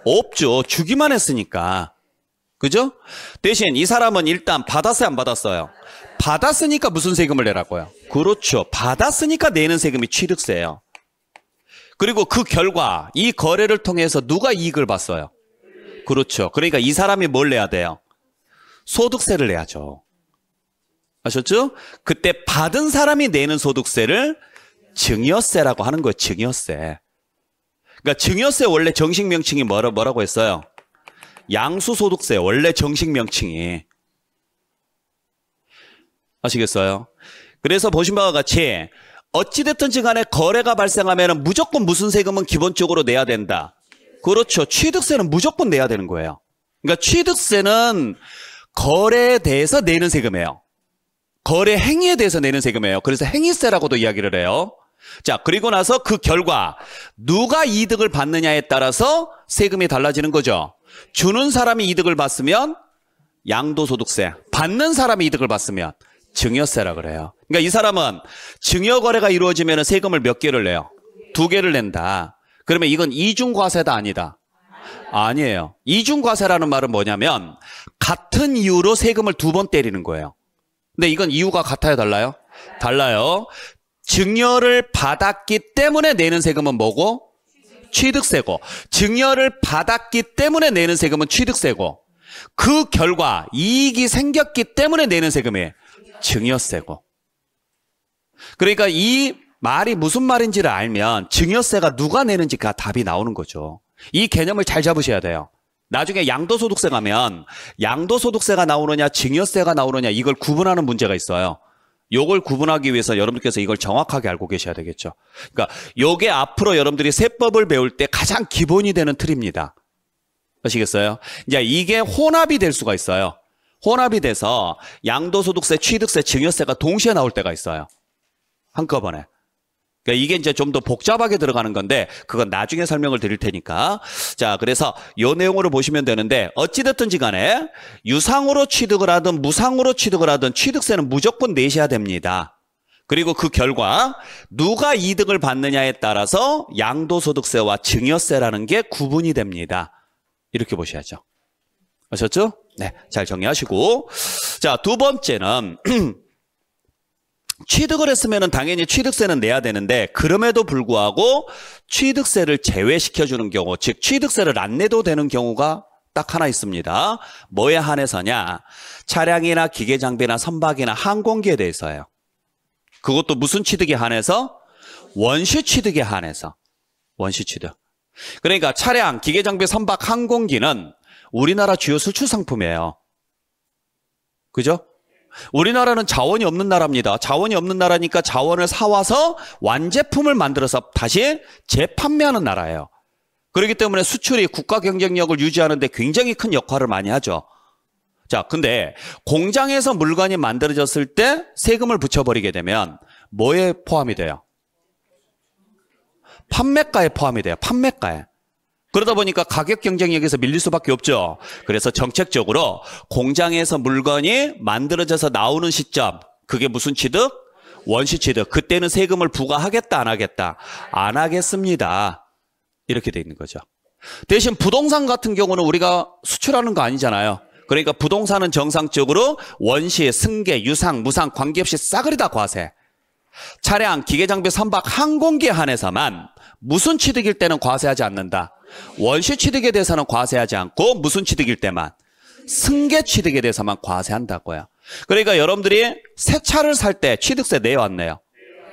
없죠. 주기만 했으니까. 그죠? 대신 이 사람은 일단 받았어요, 안 받았어요? 받았으니까 무슨 세금을 내라고요? 그렇죠. 받았으니까 내는 세금이 취득세예요. 그리고 그 결과 이 거래를 통해서 누가 이익을 봤어요? 그렇죠. 그러니까 이 사람이 뭘 내야 돼요? 소득세를 내야죠. 아셨죠? 그때 받은 사람이 내는 소득세를 증여세라고 하는 거예요. 증여세. 그러니까 증여세 원래 정식 명칭이 뭐라고 했어요? 양수소득세. 원래 정식 명칭이. 아시겠어요? 그래서 보신 바와 같이 어찌됐든지 간에 거래가 발생하면 무조건 무슨 세금은 기본적으로 내야 된다. 그렇죠. 취득세는 무조건 내야 되는 거예요. 그러니까 취득세는 거래에 대해서 내는 세금이에요. 거래 행위에 대해서 내는 세금이에요. 그래서 행위세라고도 이야기를 해요. 자, 그리고 나서 그 결과 누가 이득을 받느냐에 따라서 세금이 달라지는 거죠. 주는 사람이 이득을 받으면 양도소득세, 받는 사람이 이득을 받으면 증여세라 그래요. 그러니까 이 사람은 증여거래가 이루어지면 세금을 몇 개를 내요? 2개를 낸다. 그러면 이건 이중과세다 아니다? 아니에요. 이중과세라는 말은 뭐냐면 같은 이유로 세금을 2번 때리는 거예요. 근데 이건 이유가 같아요, 달라요? 달라요. 증여를 받았기 때문에 내는 세금은 뭐고? 취득세고. 증여를 받았기 때문에 내는 세금은 취득세고. 그 결과 이익이 생겼기 때문에 내는 세금이 증여세고. 그러니까 이 말이 무슨 말인지를 알면 증여세가 누가 내는지가 답이 나오는 거죠. 이 개념을 잘 잡으셔야 돼요. 나중에 양도소득세 가면 양도소득세가 나오느냐 증여세가 나오느냐 이걸 구분하는 문제가 있어요. 요걸 구분하기 위해서 여러분들께서 이걸 정확하게 알고 계셔야 되겠죠. 그러니까 요게 앞으로 여러분들이 세법을 배울 때 가장 기본이 되는 틀입니다. 아시겠어요? 이제 이게 혼합이 될 수가 있어요. 혼합이 돼서 양도소득세, 취득세, 증여세가 동시에 나올 때가 있어요. 한꺼번에. 그러니까 이게 이제 좀 더 복잡하게 들어가는 건데 그건 나중에 설명을 드릴 테니까. 자, 그래서 요 내용으로 보시면 되는데 어찌됐든지 간에 유상으로 취득을 하든 무상으로 취득을 하든 취득세는 무조건 내셔야 됩니다. 그리고 그 결과 누가 이득을 받느냐에 따라서 양도소득세와 증여세라는 게 구분이 됩니다. 이렇게 보셔야죠. 아셨죠? 네, 잘 정리하시고. 자, 두 번째는 취득을 했으면 당연히 취득세는 내야 되는데 그럼에도 불구하고 취득세를 제외시켜주는 경우, 즉 취득세를 안 내도 되는 경우가 딱 하나 있습니다. 뭐에 한해서냐? 차량이나 기계장비나 선박이나 항공기에 대해서예요. 그것도 무슨 취득에 한해서? 원시취득에 한해서. 원시취득. 그러니까 차량, 기계장비, 선박, 항공기는 우리나라 주요 수출 상품이에요. 그죠? 우리나라는 자원이 없는 나라입니다. 자원이 없는 나라니까 자원을 사와서 완제품을 만들어서 다시 재판매하는 나라예요. 그렇기 때문에 수출이 국가 경쟁력을 유지하는 데 굉장히 큰 역할을 많이 하죠. 자, 근데 공장에서 물건이 만들어졌을 때 세금을 붙여버리게 되면 뭐에 포함이 돼요? 판매가에 포함이 돼요. 판매가에. 그러다 보니까 가격 경쟁력에서 밀릴 수밖에 없죠. 그래서 정책적으로 공장에서 물건이 만들어져서 나오는 시점, 그게 무슨 취득? 원시취득. 그때는 세금을 부과하겠다, 안 하겠다? 안 하겠습니다. 이렇게 돼 있는 거죠. 대신 부동산 같은 경우는 우리가 수출하는 거 아니잖아요. 그러니까 부동산은 정상적으로 원시, 승계, 유상, 무상 관계없이 싸그리 다 과세. 차량, 기계장비, 선박, 항공기에 한해서만 무슨 취득일 때는 과세하지 않는다. 원시 취득에 대해서는 과세하지 않고 무슨 취득일 때만? 승계 취득에 대해서만 과세한다고요. 그러니까 여러분들이 새 차를 살 때 취득세 내요, 안 내요?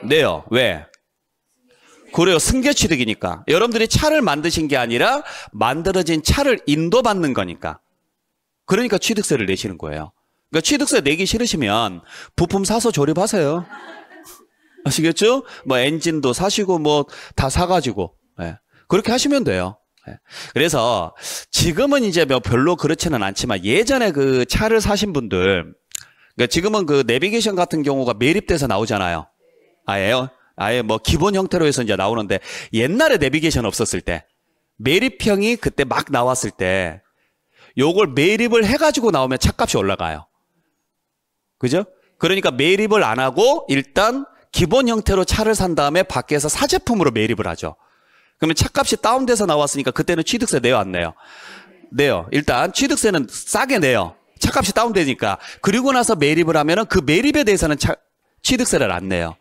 내요. 왜? 그래요. 승계 취득이니까. 여러분들이 차를 만드신 게 아니라 만들어진 차를 인도받는 거니까. 그러니까 취득세를 내시는 거예요. 그러니까 취득세 내기 싫으시면 부품 사서 조립하세요. 아시겠죠? 뭐 엔진도 사시고 뭐 다 사가지고. 네. 그렇게 하시면 돼요. 네. 그래서 지금은 이제 뭐 별로 그렇지는 않지만 예전에 그 차를 사신 분들, 그러니까 지금은 그 내비게이션 같은 경우가 매립돼서 나오잖아요. 아예 뭐 기본 형태로 해서 이제 나오는데 옛날에 내비게이션 없었을 때 매립형이 그때 막 나왔을 때 요걸 매립을 해가지고 나오면 차값이 올라가요. 그죠? 그러니까 매립을 안 하고 일단 기본 형태로 차를 산 다음에 밖에서 사제품으로 매립을 하죠. 그러면 차값이 다운돼서 나왔으니까 그때는 취득세 내요, 안 내요? 내요. 일단 취득세는 싸게 내요. 차값이 다운되니까. 그리고 나서 매립을 하면은 그 매립에 대해서는 취득세를 안 내요.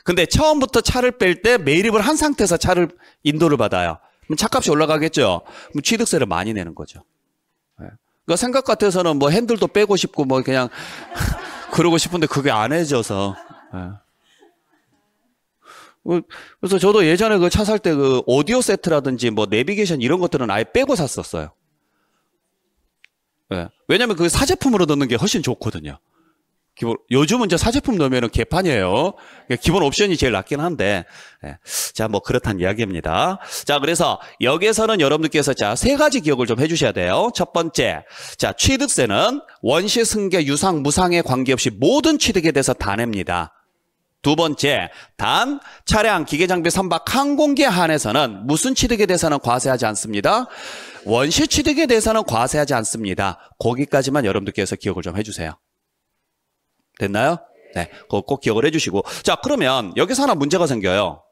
근데 처음부터 차를 뺄 때 매립을 한 상태에서 차를 인도를 받아요. 그럼 차값이 올라가겠죠? 그럼 취득세를 많이 내는 거죠. 그러니까 생각 같아서는 뭐 핸들도 빼고 싶고 뭐 그냥 그러고 싶은데 그게 안 해져서. 그래서 저도 예전에 그 차 살 때 그 오디오 세트라든지 뭐 내비게이션 이런 것들은 아예 빼고 샀었어요. 왜냐면 그 사제품으로 넣는 게 훨씬 좋거든요. 요즘은 이제 사제품 넣으면 개판이에요. 기본 옵션이 제일 낫긴 한데. 자, 뭐 그렇다는 이야기입니다. 자, 그래서 여기에서는 여러분들께서 자, 세 가지 기억을 좀 해주셔야 돼요. 첫 번째, 자, 취득세는 원시, 승계, 유상, 무상에 관계없이 모든 취득에 대해서 다 냅니다. 두 번째, 단 차량, 기계장비, 선박, 항공기에 한해서는 무슨 취득에 대해서는 과세하지 않습니다. 원시 취득에 대해서는 과세하지 않습니다. 거기까지만 여러분들께서 기억을 좀 해주세요. 됐나요? 네, 그거 꼭 기억을 해주시고. 자, 그러면 여기서 하나 문제가 생겨요.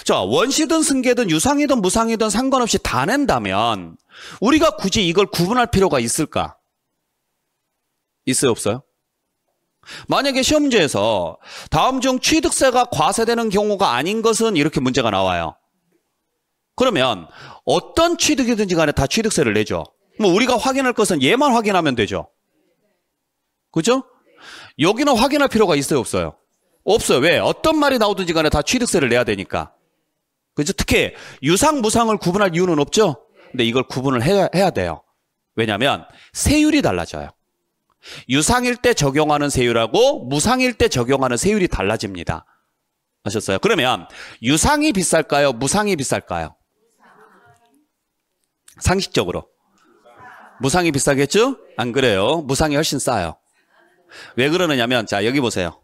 자, 원시든 승계든 유상이든 무상이든 상관없이 다 낸다면 우리가 굳이 이걸 구분할 필요가 있을까? 있어요, 없어요? 만약에 시험 문제에서 다음 중 취득세가 과세되는 경우가 아닌 것은 이렇게 문제가 나와요. 그러면 어떤 취득이든지 간에 다 취득세를 내죠. 뭐 우리가 확인할 것은 얘만 확인하면 되죠. 그죠? 여기는 확인할 필요가 있어요, 없어요? 없어요. 왜? 어떤 말이 나오든지 간에 다 취득세를 내야 되니까. 그죠? 특히 유상, 무상을 구분할 이유는 없죠? 근데 이걸 구분을 해야 돼요. 왜냐하면 세율이 달라져요. 유상일 때 적용하는 세율하고 무상일 때 적용하는 세율이 달라집니다. 아셨어요? 그러면 유상이 비쌀까요? 무상이 비쌀까요? 상식적으로. 무상이 비싸겠죠? 안 그래요. 무상이 훨씬 싸요. 왜 그러느냐면 자, 여기 보세요.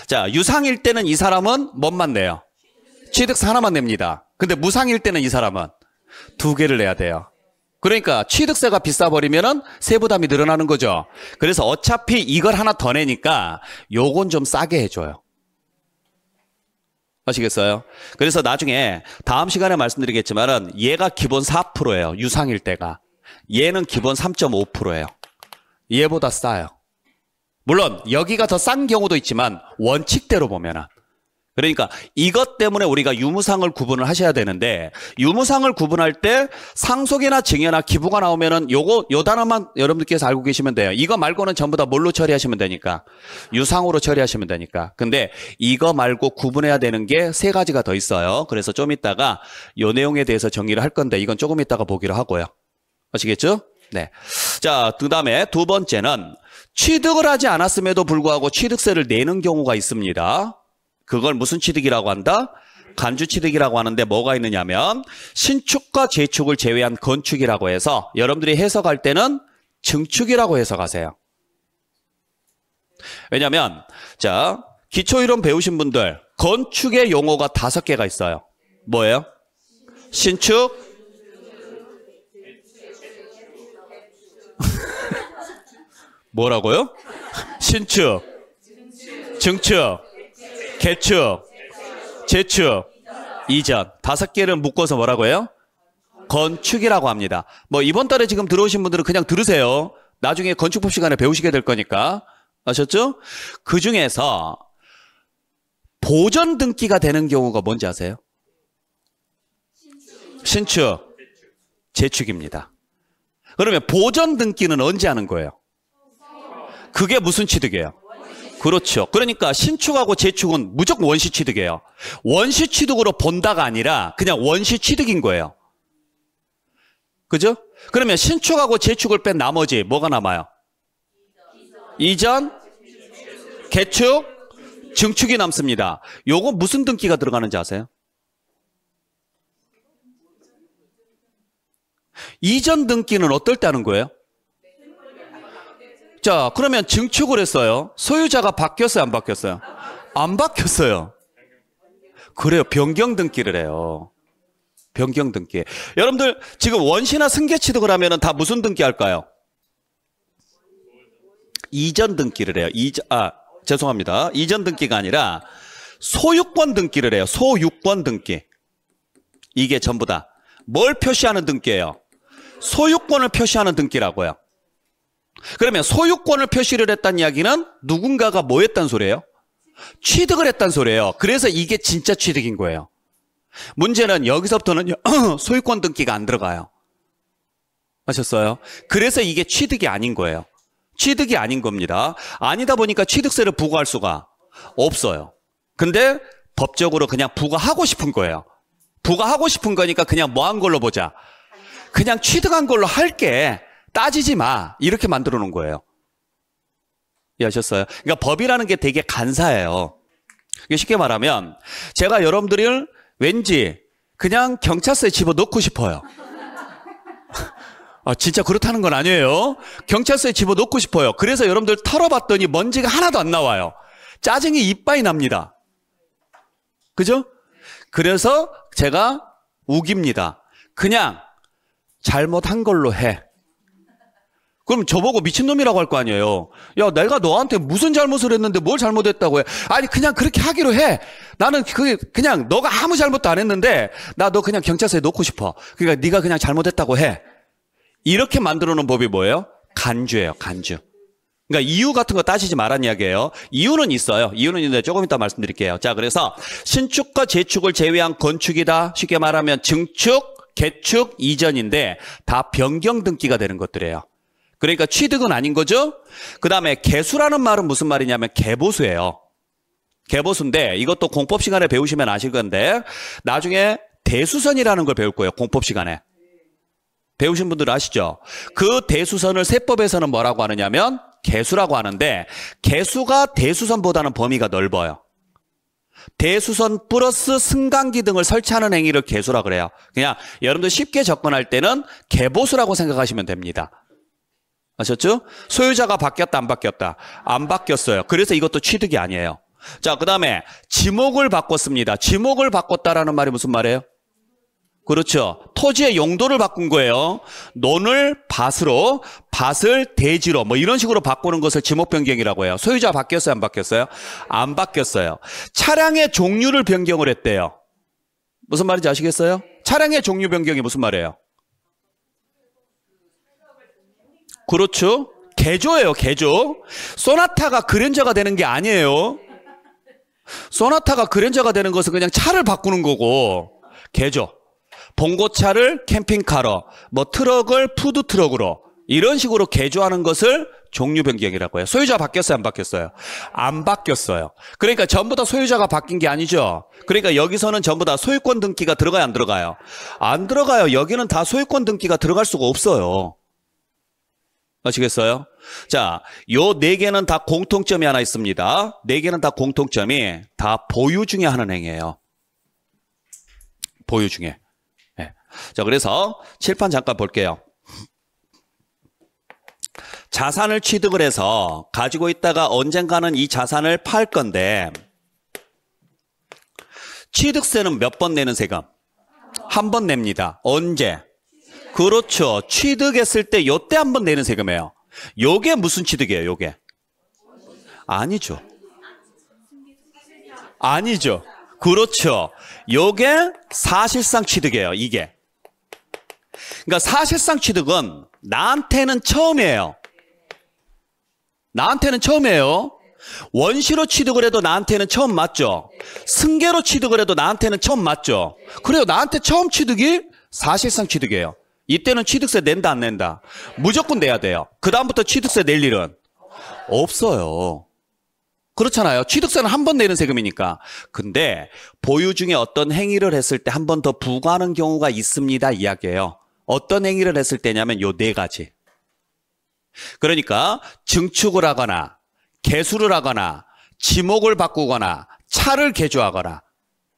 자, 유상일 때는 이 사람은 뭔만 내요? 취득세 하나만 냅니다. 근데 무상일 때는 이 사람은 두 개를 내야 돼요. 그러니까 취득세가 비싸버리면은 세부담이 늘어나는 거죠. 그래서 어차피 이걸 하나 더 내니까 요건 좀 싸게 해줘요. 아시겠어요? 그래서 나중에 다음 시간에 말씀드리겠지만은 얘가 기본 4%예요. 유상일 때가. 얘는 기본 3.5%예요. 얘보다 싸요. 물론 여기가 더 싼 경우도 있지만 원칙대로 보면은. 그러니까 이것 때문에 우리가 유무상을 구분을 하셔야 되는데 유무상을 구분할 때 상속이나 증여나 기부가 나오면은 요 단어만 여러분들께서 알고 계시면 돼요. 이거 말고는 전부 다 뭘로 처리하시면 되니까 유상으로 처리하시면 되니까. 근데 이거 말고 구분해야 되는 게 세 가지가 더 있어요. 그래서 좀 이따가 요 내용에 대해서 정리를 할 건데 이건 조금 이따가 보기로 하고요. 아시겠죠? 네. 자, 그다음에 두 번째는 취득을 하지 않았음에도 불구하고 취득세를 내는 경우가 있습니다. 그걸 무슨 취득이라고 한다? 간주 취득이라고 하는데 뭐가 있느냐면 신축과 재축을 제외한 건축이라고 해서 여러분들이 해석할 때는 증축이라고 해석하세요. 왜냐하면 자, 기초이론 배우신 분들 건축의 용어가 5개가 있어요. 뭐예요? 신축, 뭐라고요? 신축, 증축, 개축, 재축, 이전 5개를 묶어서 뭐라고 해요? 건축이라고 합니다. 뭐 이번 달에 지금 들어오신 분들은 그냥 들으세요. 나중에 건축법 시간에 배우시게 될 거니까. 아셨죠? 그 중에서 보전 등기가 되는 경우가 뭔지 아세요? 신축, 재축입니다. 그러면 보전 등기는 언제 하는 거예요? 그게 무슨 취득이에요? 그렇죠. 그러니까 신축하고 재축은 무조건 원시 취득이에요. 원시 취득으로 본다가 아니라 그냥 원시 취득인 거예요. 그죠? 그러면 신축하고 재축을 뺀 나머지 뭐가 남아요? 이전, 개축, 증축이 남습니다. 요거 무슨 등기가 들어가는지 아세요? 이전 등기는 어떨 때 하는 거예요? 자, 그러면 증축을 했어요. 소유자가 바뀌었어요, 안 바뀌었어요? 안 바뀌었어요. 그래요. 변경 등기를 해요. 변경 등기. 여러분들 지금 원시나 승계 취득을 하면은 다 무슨 등기 할까요? 이전 등기를 해요. 죄송합니다. 이전 등기가 아니라 소유권 등기를 해요. 소유권 등기. 이게 전부 다 뭘 표시하는 등기예요? 소유권을 표시하는 등기라고요. 그러면 소유권을 표시를 했다는 이야기는 누군가가 뭐 했단 소리예요? 취득을 했단 소리예요. 그래서 이게 진짜 취득인 거예요. 문제는 여기서부터는 소유권 등기가 안 들어가요. 아셨어요? 그래서 이게 취득이 아닌 거예요. 취득이 아닌 겁니다. 아니다 보니까 취득세를 부과할 수가 없어요. 근데 법적으로 그냥 부과하고 싶은 거예요. 부과하고 싶은 거니까 그냥 뭐 한 걸로 보자. 그냥 취득한 걸로 할게. 따지지 마. 이렇게 만들어 놓은 거예요. 이해하셨어요? 그러니까 법이라는 게 되게 간사해요. 쉽게 말하면 제가 여러분들을 왠지 그냥 경찰서에 집어넣고 싶어요. 진짜 그렇다는 건 아니에요. 경찰서에 집어넣고 싶어요. 그래서 여러분들 털어봤더니 먼지가 하나도 안 나와요. 짜증이 이빠이 납니다. 그죠? 그래서 제가 우깁니다. 그냥 잘못한 걸로 해. 그럼 저보고 미친놈이라고 할 거 아니에요. 야, 내가 너한테 무슨 잘못을 했는데 뭘 잘못했다고 해. 아니 그냥 그렇게 하기로 해. 나는 그냥 너가 아무 잘못도 안 했는데 나 너 그냥 경찰서에 넣고 싶어. 그러니까 네가 그냥 잘못했다고 해. 이렇게 만들어 놓은 법이 뭐예요? 간주예요. 간주. 그러니까 이유 같은 거 따지지 말란 이야기예요. 이유는 있어요. 이유는 있는데 조금 이따 말씀드릴게요. 자, 그래서 신축과 재축을 제외한 건축이다. 쉽게 말하면 증축, 개축, 이전인데 다 변경 등기가 되는 것들이에요. 그러니까 취득은 아닌 거죠. 그 다음에 개수라는 말은 무슨 말이냐면 개보수예요. 개보수인데 이것도 공법 시간에 배우시면 아실 건데 나중에 대수선이라는 걸 배울 거예요. 공법 시간에. 배우신 분들 아시죠? 그 대수선을 세법에서는 뭐라고 하느냐면 개수라고 하는데 개수가 대수선보다는 범위가 넓어요. 대수선 플러스 승강기 등을 설치하는 행위를 개수라 그래요. 그냥 여러분들 쉽게 접근할 때는 개보수라고 생각하시면 됩니다. 아셨죠? 소유자가 바뀌었다 안 바뀌었다? 안 바뀌었어요. 그래서 이것도 취득이 아니에요. 자, 그 다음에 지목을 바꿨습니다. 지목을 바꿨다라는 말이 무슨 말이에요? 그렇죠. 토지의 용도를 바꾼 거예요. 논을 밭으로, 밭을 대지로 뭐 이런 식으로 바꾸는 것을 지목 변경이라고 해요. 소유자 바뀌었어요? 안 바뀌었어요? 안 바뀌었어요. 차량의 종류를 변경을 했대요. 무슨 말인지 아시겠어요? 차량의 종류 변경이 무슨 말이에요? 그렇죠. 개조예요. 개조. 소나타가 그랜저가 되는 게 아니에요. 소나타가 그랜저가 되는 것은 그냥 차를 바꾸는 거고 개조. 봉고차를 캠핑카로, 뭐 트럭을 푸드트럭으로 이런 식으로 개조하는 것을 종류 변경이라고 해요. 소유자 바뀌었어요? 안 바뀌었어요? 안 바뀌었어요. 그러니까 전부 다 소유자가 바뀐 게 아니죠. 그러니까 여기서는 전부 다 소유권 등기가 들어가요? 안 들어가요? 안 들어가요. 여기는 다 소유권 등기가 들어갈 수가 없어요. 아시겠어요? 자, 요 네 개는 다 공통점이 하나 있습니다. 네 개는 다 공통점이 다 보유 중에 하는 행위예요. 보유 중에. 네. 자, 그래서 칠판 잠깐 볼게요. 자산을 취득을 해서 가지고 있다가 언젠가는 이 자산을 팔 건데 취득세는 몇 번 내는 세금? 한 번 냅니다. 언제? 그렇죠. 취득했을 때 요때 한 번 내는 세금이에요. 요게 무슨 취득이에요? 요게? 아니죠. 아니죠. 그렇죠. 요게 사실상 취득이에요. 이게. 그러니까 사실상 취득은 나한테는 처음이에요. 나한테는 처음이에요. 원시로 취득을 해도 나한테는 처음 맞죠. 승계로 취득을 해도 나한테는 처음 맞죠. 그래요. 나한테 처음 취득이 사실상 취득이에요. 이때는 취득세 낸다 안 낸다? 무조건 내야 돼요. 그 다음부터 취득세 낼 일은 없어요. 그렇잖아요. 취득세는 한 번 내는 세금이니까. 근데 보유 중에 어떤 행위를 했을 때 한 번 더 부과하는 경우가 있습니다 이야기예요. 어떤 행위를 했을 때냐면 요 네 가지. 그러니까 증축을 하거나 개수를 하거나 지목을 바꾸거나 차를 개조하거나.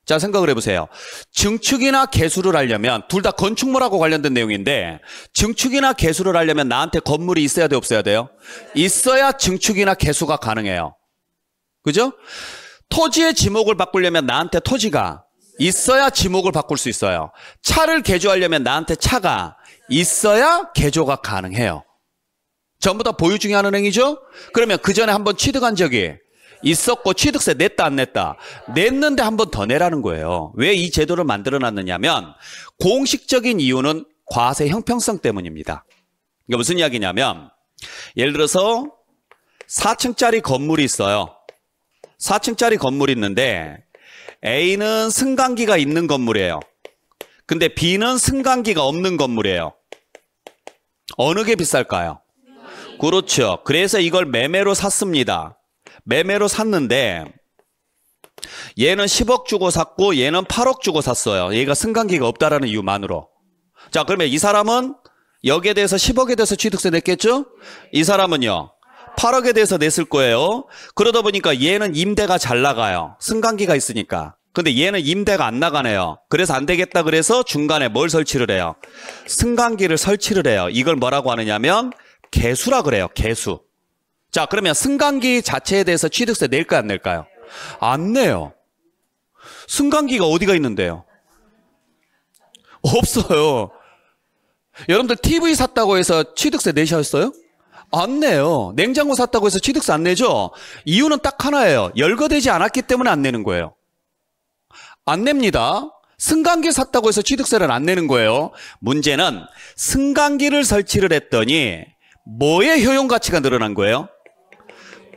자, 생각을 해보세요. 증축이나 개수를 하려면 둘 다 건축물하고 관련된 내용인데 증축이나 개수를 하려면 나한테 건물이 있어야 돼 없어야 돼요? 있어야 증축이나 개수가 가능해요. 그죠? 토지의 지목을 바꾸려면 나한테 토지가 있어야 지목을 바꿀 수 있어요. 차를 개조하려면 나한테 차가 있어야 개조가 가능해요. 전부 다 보유 중에 하는 행위죠? 그러면 그 전에 한번 취득한 적이 있었고 취득세 냈다 안 냈다? 냈는데 한 번 더 내라는 거예요. 왜 이 제도를 만들어 놨느냐면 공식적인 이유는 과세 형평성 때문입니다. 이게 무슨 이야기냐면 예를 들어서 4층짜리 건물이 있어요. 4층짜리 건물이 있는데 A는 승강기가 있는 건물이에요. 근데 B는 승강기가 없는 건물이에요. 어느 게 비쌀까요? 그렇죠. 그래서 이걸 매매로 샀습니다. 매매로 샀는데 얘는 10억 주고 샀고 얘는 8억 주고 샀어요. 얘가 승강기가 없다라는 이유만으로. 자, 그러면 이 사람은 여기에 대해서 10억에 대해서 취득세 냈겠죠? 이 사람은요 8억에 대해서 냈을 거예요. 그러다 보니까 얘는 임대가 잘 나가요. 승강기가 있으니까. 근데 얘는 임대가 안 나가네요. 그래서 안 되겠다 그래서 중간에 뭘 설치를 해요? 승강기를 설치를 해요. 이걸 뭐라고 하느냐면 개수라 그래요. 개수. 자, 그러면 승강기 자체에 대해서 취득세 낼까요 안 낼까요? 안 내요. 승강기가 어디가 있는데요? 없어요. 여러분들 TV 샀다고 해서 취득세 내셨어요? 안 내요. 냉장고 샀다고 해서 취득세 안 내죠? 이유는 딱 하나예요. 열거되지 않았기 때문에 안 내는 거예요. 안 냅니다. 승강기 샀다고 해서 취득세를 안 내는 거예요. 문제는 승강기를 설치를 했더니 뭐의 효용 가치가 늘어난 거예요?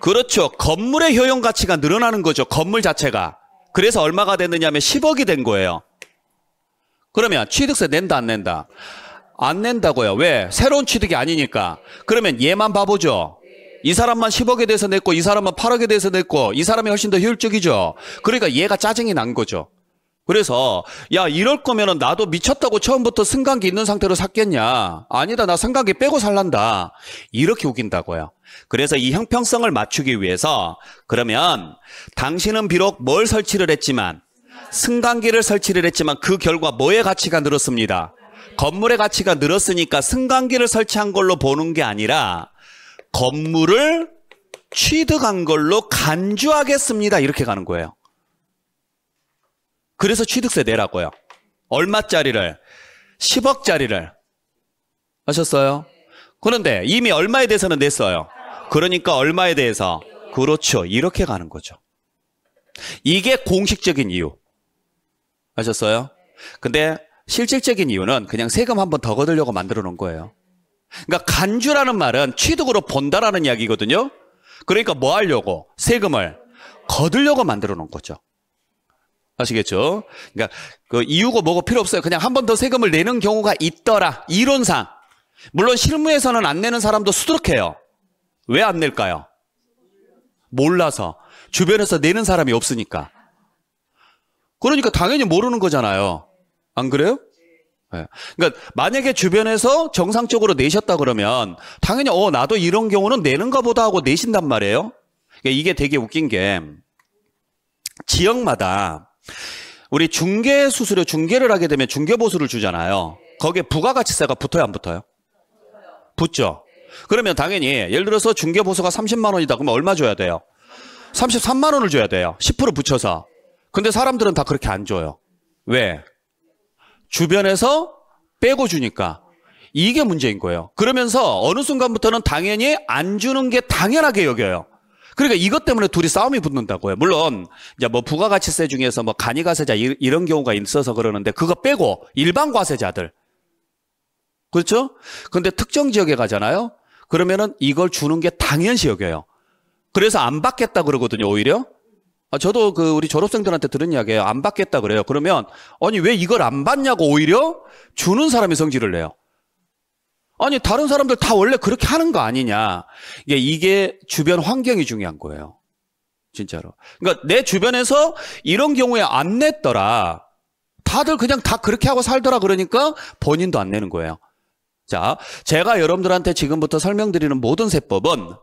그렇죠. 건물의 효용 가치가 늘어나는 거죠. 건물 자체가. 그래서 얼마가 됐느냐면 10억이 된 거예요. 그러면 취득세 낸다 안 낸다? 안 낸다고요. 왜? 새로운 취득이 아니니까. 그러면 얘만 바보죠. 이 사람만 10억에 대해서 냈고 이 사람만 8억에 대해서 냈고 이 사람이 훨씬 더 효율적이죠. 그러니까 얘가 짜증이 난 거죠. 그래서 야 이럴 거면은 나도 미쳤다고 처음부터 승강기 있는 상태로 샀겠냐. 아니다 나 승강기 빼고 살란다. 이렇게 우긴다고요. 그래서 이 형평성을 맞추기 위해서 그러면 당신은 비록 뭘 설치를 했지만 승강기를 설치를 했지만 그 결과 뭐의 가치가 늘었습니다. 건물의 가치가 늘었으니까 승강기를 설치한 걸로 보는 게 아니라 건물을 취득한 걸로 간주하겠습니다. 이렇게 가는 거예요. 그래서 취득세 내라고요. 얼마짜리를? 10억짜리를. 하셨어요? 그런데 이미 얼마에 대해서는 냈어요. 그러니까 얼마에 대해서? 그렇죠. 이렇게 가는 거죠. 이게 공식적인 이유. 하셨어요? 근데 실질적인 이유는 그냥 세금 한 번 더 거두려고 만들어 놓은 거예요. 그러니까 간주라는 말은 취득으로 본다라는 이야기거든요. 그러니까 뭐 하려고? 세금을 거두려고 만들어 놓은 거죠. 아시겠죠? 그러니까 그 이유고 뭐고 필요 없어요. 그냥 한 번 더 세금을 내는 경우가 있더라. 이론상. 물론 실무에서는 안 내는 사람도 수두룩해요. 왜 안 낼까요? 몰라서. 주변에서 내는 사람이 없으니까. 그러니까 당연히 모르는 거잖아요. 안 그래요? 네. 그러니까 만약에 주변에서 정상적으로 내셨다 그러면 당연히 나도 이런 경우는 내는가 보다 하고 내신단 말이에요. 그러니까 이게 되게 웃긴 게 지역마다 우리 중개 수수료 중개를 하게 되면 중개보수를 주잖아요. 거기에 부가가치세가 붙어요 안 붙어요? 붙죠. 그러면 당연히 예를 들어서 중개보수가 30만 원이다 그러면 얼마 줘야 돼요? 33만 원을 줘야 돼요. 10% 붙여서. 근데 사람들은 다 그렇게 안 줘요. 왜? 주변에서 빼고 주니까. 이게 문제인 거예요. 그러면서 어느 순간부터는 당연히 안 주는 게 당연하게 여겨요. 그러니까 이것 때문에 둘이 싸움이 붙는다고요. 물론 이제 뭐 부가가치세 중에서 뭐 간이가세자 이런 경우가 있어서 그러는데 그거 빼고 일반 과세자들. 그렇죠? 근데 특정 지역에 가잖아요. 그러면은 이걸 주는 게 당연시 여겨요. 그래서 안 받겠다 그러거든요, 오히려. 저도 우리 졸업생들한테 들은 이야기예요. 안 받겠다 그래요. 그러면 아니 왜 이걸 안 받냐고 오히려 주는 사람이 성질을 내요. 아니 다른 사람들 다 원래 그렇게 하는 거 아니냐. 이게 주변 환경이 중요한 거예요. 진짜로. 그러니까 내 주변에서 이런 경우에 안 냈더라. 다들 그냥 다 그렇게 하고 살더라 그러니까 본인도 안 내는 거예요. 자, 제가 여러분들한테 지금부터 설명드리는 모든 세법은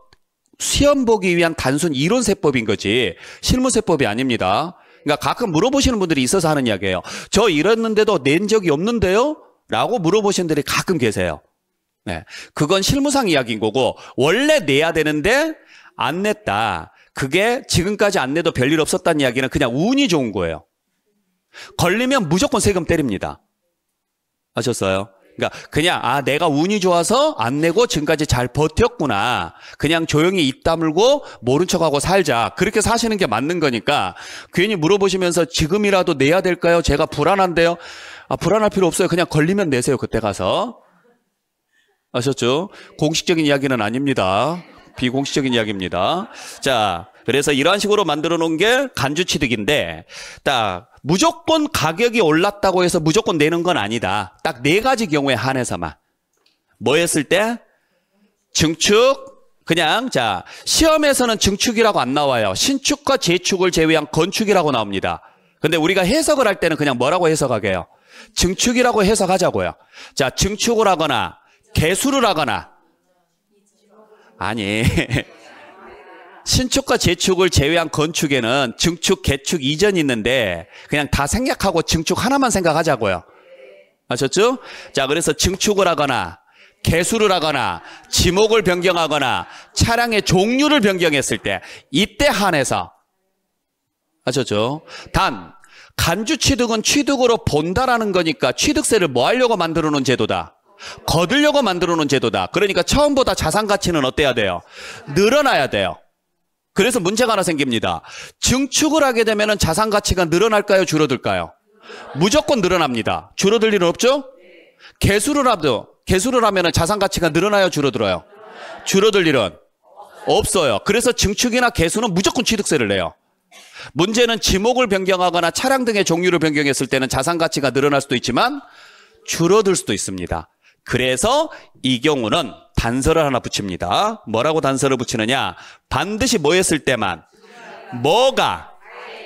시험 보기 위한 단순 이론 세법인 거지 실무 세법이 아닙니다. 그러니까 가끔 물어보시는 분들이 있어서 하는 이야기예요. 저 이랬는데도 낸 적이 없는데요? 라고 물어보시는 분들이 가끔 계세요. 네, 그건 실무상 이야기인 거고 원래 내야 되는데 안 냈다. 그게 지금까지 안 내도 별일 없었다는 이야기는 그냥 운이 좋은 거예요. 걸리면 무조건 세금 때립니다. 아셨어요? 그러니까 그냥 내가 운이 좋아서 안 내고 지금까지 잘 버텼구나. 그냥 조용히 입 다물고 모른 척하고 살자. 그렇게 사시는 게 맞는 거니까 괜히 물어보시면서 지금이라도 내야 될까요? 제가 불안한데요. 불안할 필요 없어요. 그냥 걸리면 내세요. 그때 가서. 아셨죠? 공식적인 이야기는 아닙니다. 비공식적인 이야기입니다. 자, 그래서 이러한 식으로 만들어 놓은 게 간주취득인데 딱 무조건 가격이 올랐다고 해서 무조건 내는 건 아니다. 딱 4가지 경우에 한해서만. 뭐 했을 때? 증축. 그냥 자, 시험에서는 증축이라고 안 나와요. 신축과 재축을 제외한 건축이라고 나옵니다. 근데 우리가 해석을 할 때는 그냥 뭐라고 해석하게 해요? 증축이라고 해석하자고요. 자, 증축을 하거나 개수를 하거나 아니 신축과 재축을 제외한 건축에는 증축, 개축, 이전이 있는데 그냥 다 생략하고 증축 하나만 생각하자고요. 아셨죠? 자, 그래서 증축을 하거나 개수를 하거나 지목을 변경하거나 차량의 종류를 변경했을 때 이때 한해서 아셨죠? 단 간주취득은 취득으로 본다라는 거니까 취득세를 뭐 하려고 만들어 놓은 제도다? 거두려고 만들어 놓은 제도다. 그러니까 처음보다 자산 가치는 어때야 돼요? 늘어나야 돼요. 그래서 문제가 하나 생깁니다. 증축을 하게 되면 자산 가치가 늘어날까요? 줄어들까요? 무조건 늘어납니다. 줄어들 일은 없죠? 개수를 하면 자산 가치가 늘어나요? 줄어들어요? 줄어들 일은 없어요. 그래서 증축이나 개수는 무조건 취득세를 내요. 문제는 지목을 변경하거나 차량 등의 종류를 변경했을 때는 자산 가치가 늘어날 수도 있지만 줄어들 수도 있습니다. 그래서 이 경우는 단서를 하나 붙입니다. 뭐라고 단서를 붙이느냐? 반드시 뭐 했을 때만? 뭐가?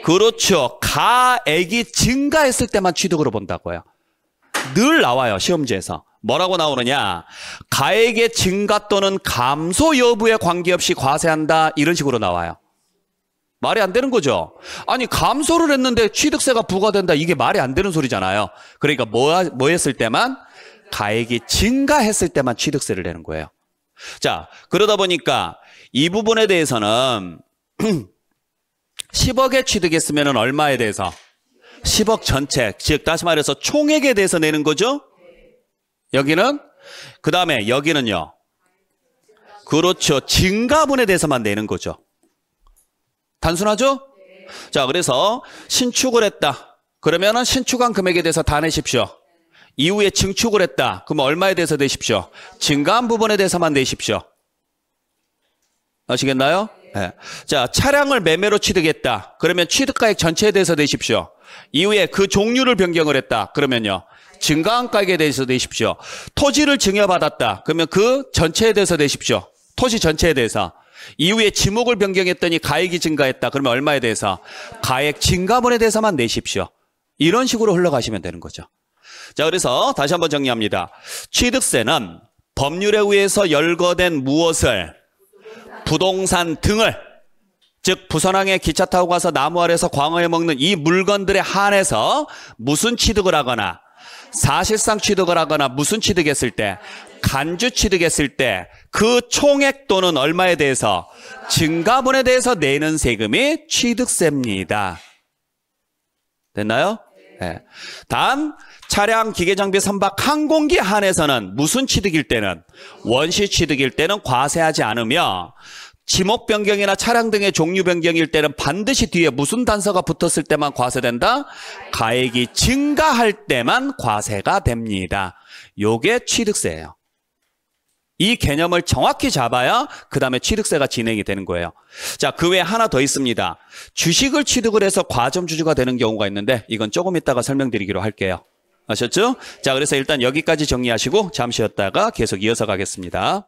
그렇죠. 가액이 증가했을 때만 취득으로 본다고요. 늘 나와요. 시험지에서. 뭐라고 나오느냐? 가액의 증가 또는 감소 여부에 관계없이 과세한다. 이런 식으로 나와요. 말이 안 되는 거죠. 아니 감소를 했는데 취득세가 부과된다. 이게 말이 안 되는 소리잖아요. 그러니까 뭐 했을 때만? 가액이 증가했을 때만 취득세를 내는 거예요. 자, 그러다 보니까 이 부분에 대해서는 10억에 취득했으면 얼마에 대해서? 10억 전체, 즉 다시 말해서 총액에 대해서 내는 거죠. 여기는 그 다음에 여기는요. 그렇죠. 증가분에 대해서만 내는 거죠. 단순하죠? 자, 그래서 신축을 했다. 그러면은 신축한 금액에 대해서 다 내십시오. 이후에 증축을 했다. 그럼 얼마에 대해서 내십시오? 증가한 부분에 대해서만 내십시오. 아시겠나요? 네. 자, 차량을 매매로 취득했다. 그러면 취득가액 전체에 대해서 내십시오. 이후에 그 종류를 변경을 했다. 그러면요. 증가한 가액에 대해서 내십시오. 토지를 증여받았다. 그러면 그 전체에 대해서 내십시오. 토지 전체에 대해서. 이후에 지목을 변경했더니 가액이 증가했다. 그러면 얼마에 대해서? 가액 증가분에 대해서만 내십시오. 이런 식으로 흘러가시면 되는 거죠. 자, 그래서 다시 한번 정리합니다. 취득세는 법률에 의해서 열거된 무엇을? 부동산 등을, 즉 부선항에 기차 타고 가서 나무 아래서 광어에 먹는 이 물건들에 한해서 무슨 취득을 하거나 사실상 취득을 하거나 무슨 취득했을 때? 간주 취득했을 때 그 총액 또는 얼마에 대해서? 증가분에 대해서 내는 세금이 취득세입니다. 됐나요? 네. 다음 차량, 기계장비, 선박, 항공기 한해서는 무슨 취득일 때는? 원시 취득일 때는 과세하지 않으며 지목 변경이나 차량 등의 종류 변경일 때는 반드시 뒤에 무슨 단서가 붙었을 때만 과세된다? 가액이 증가할 때만 과세가 됩니다. 요게 취득세예요. 이 개념을 정확히 잡아야 그 다음에 취득세가 진행이 되는 거예요. 자, 그 외에 하나 더 있습니다. 주식을 취득을 해서 과점주주가 되는 경우가 있는데 이건 조금 이따가 설명드리기로 할게요. 아셨죠? 자, 그래서 일단 여기까지 정리하시고 잠시 쉬었다가 계속 이어서 가겠습니다.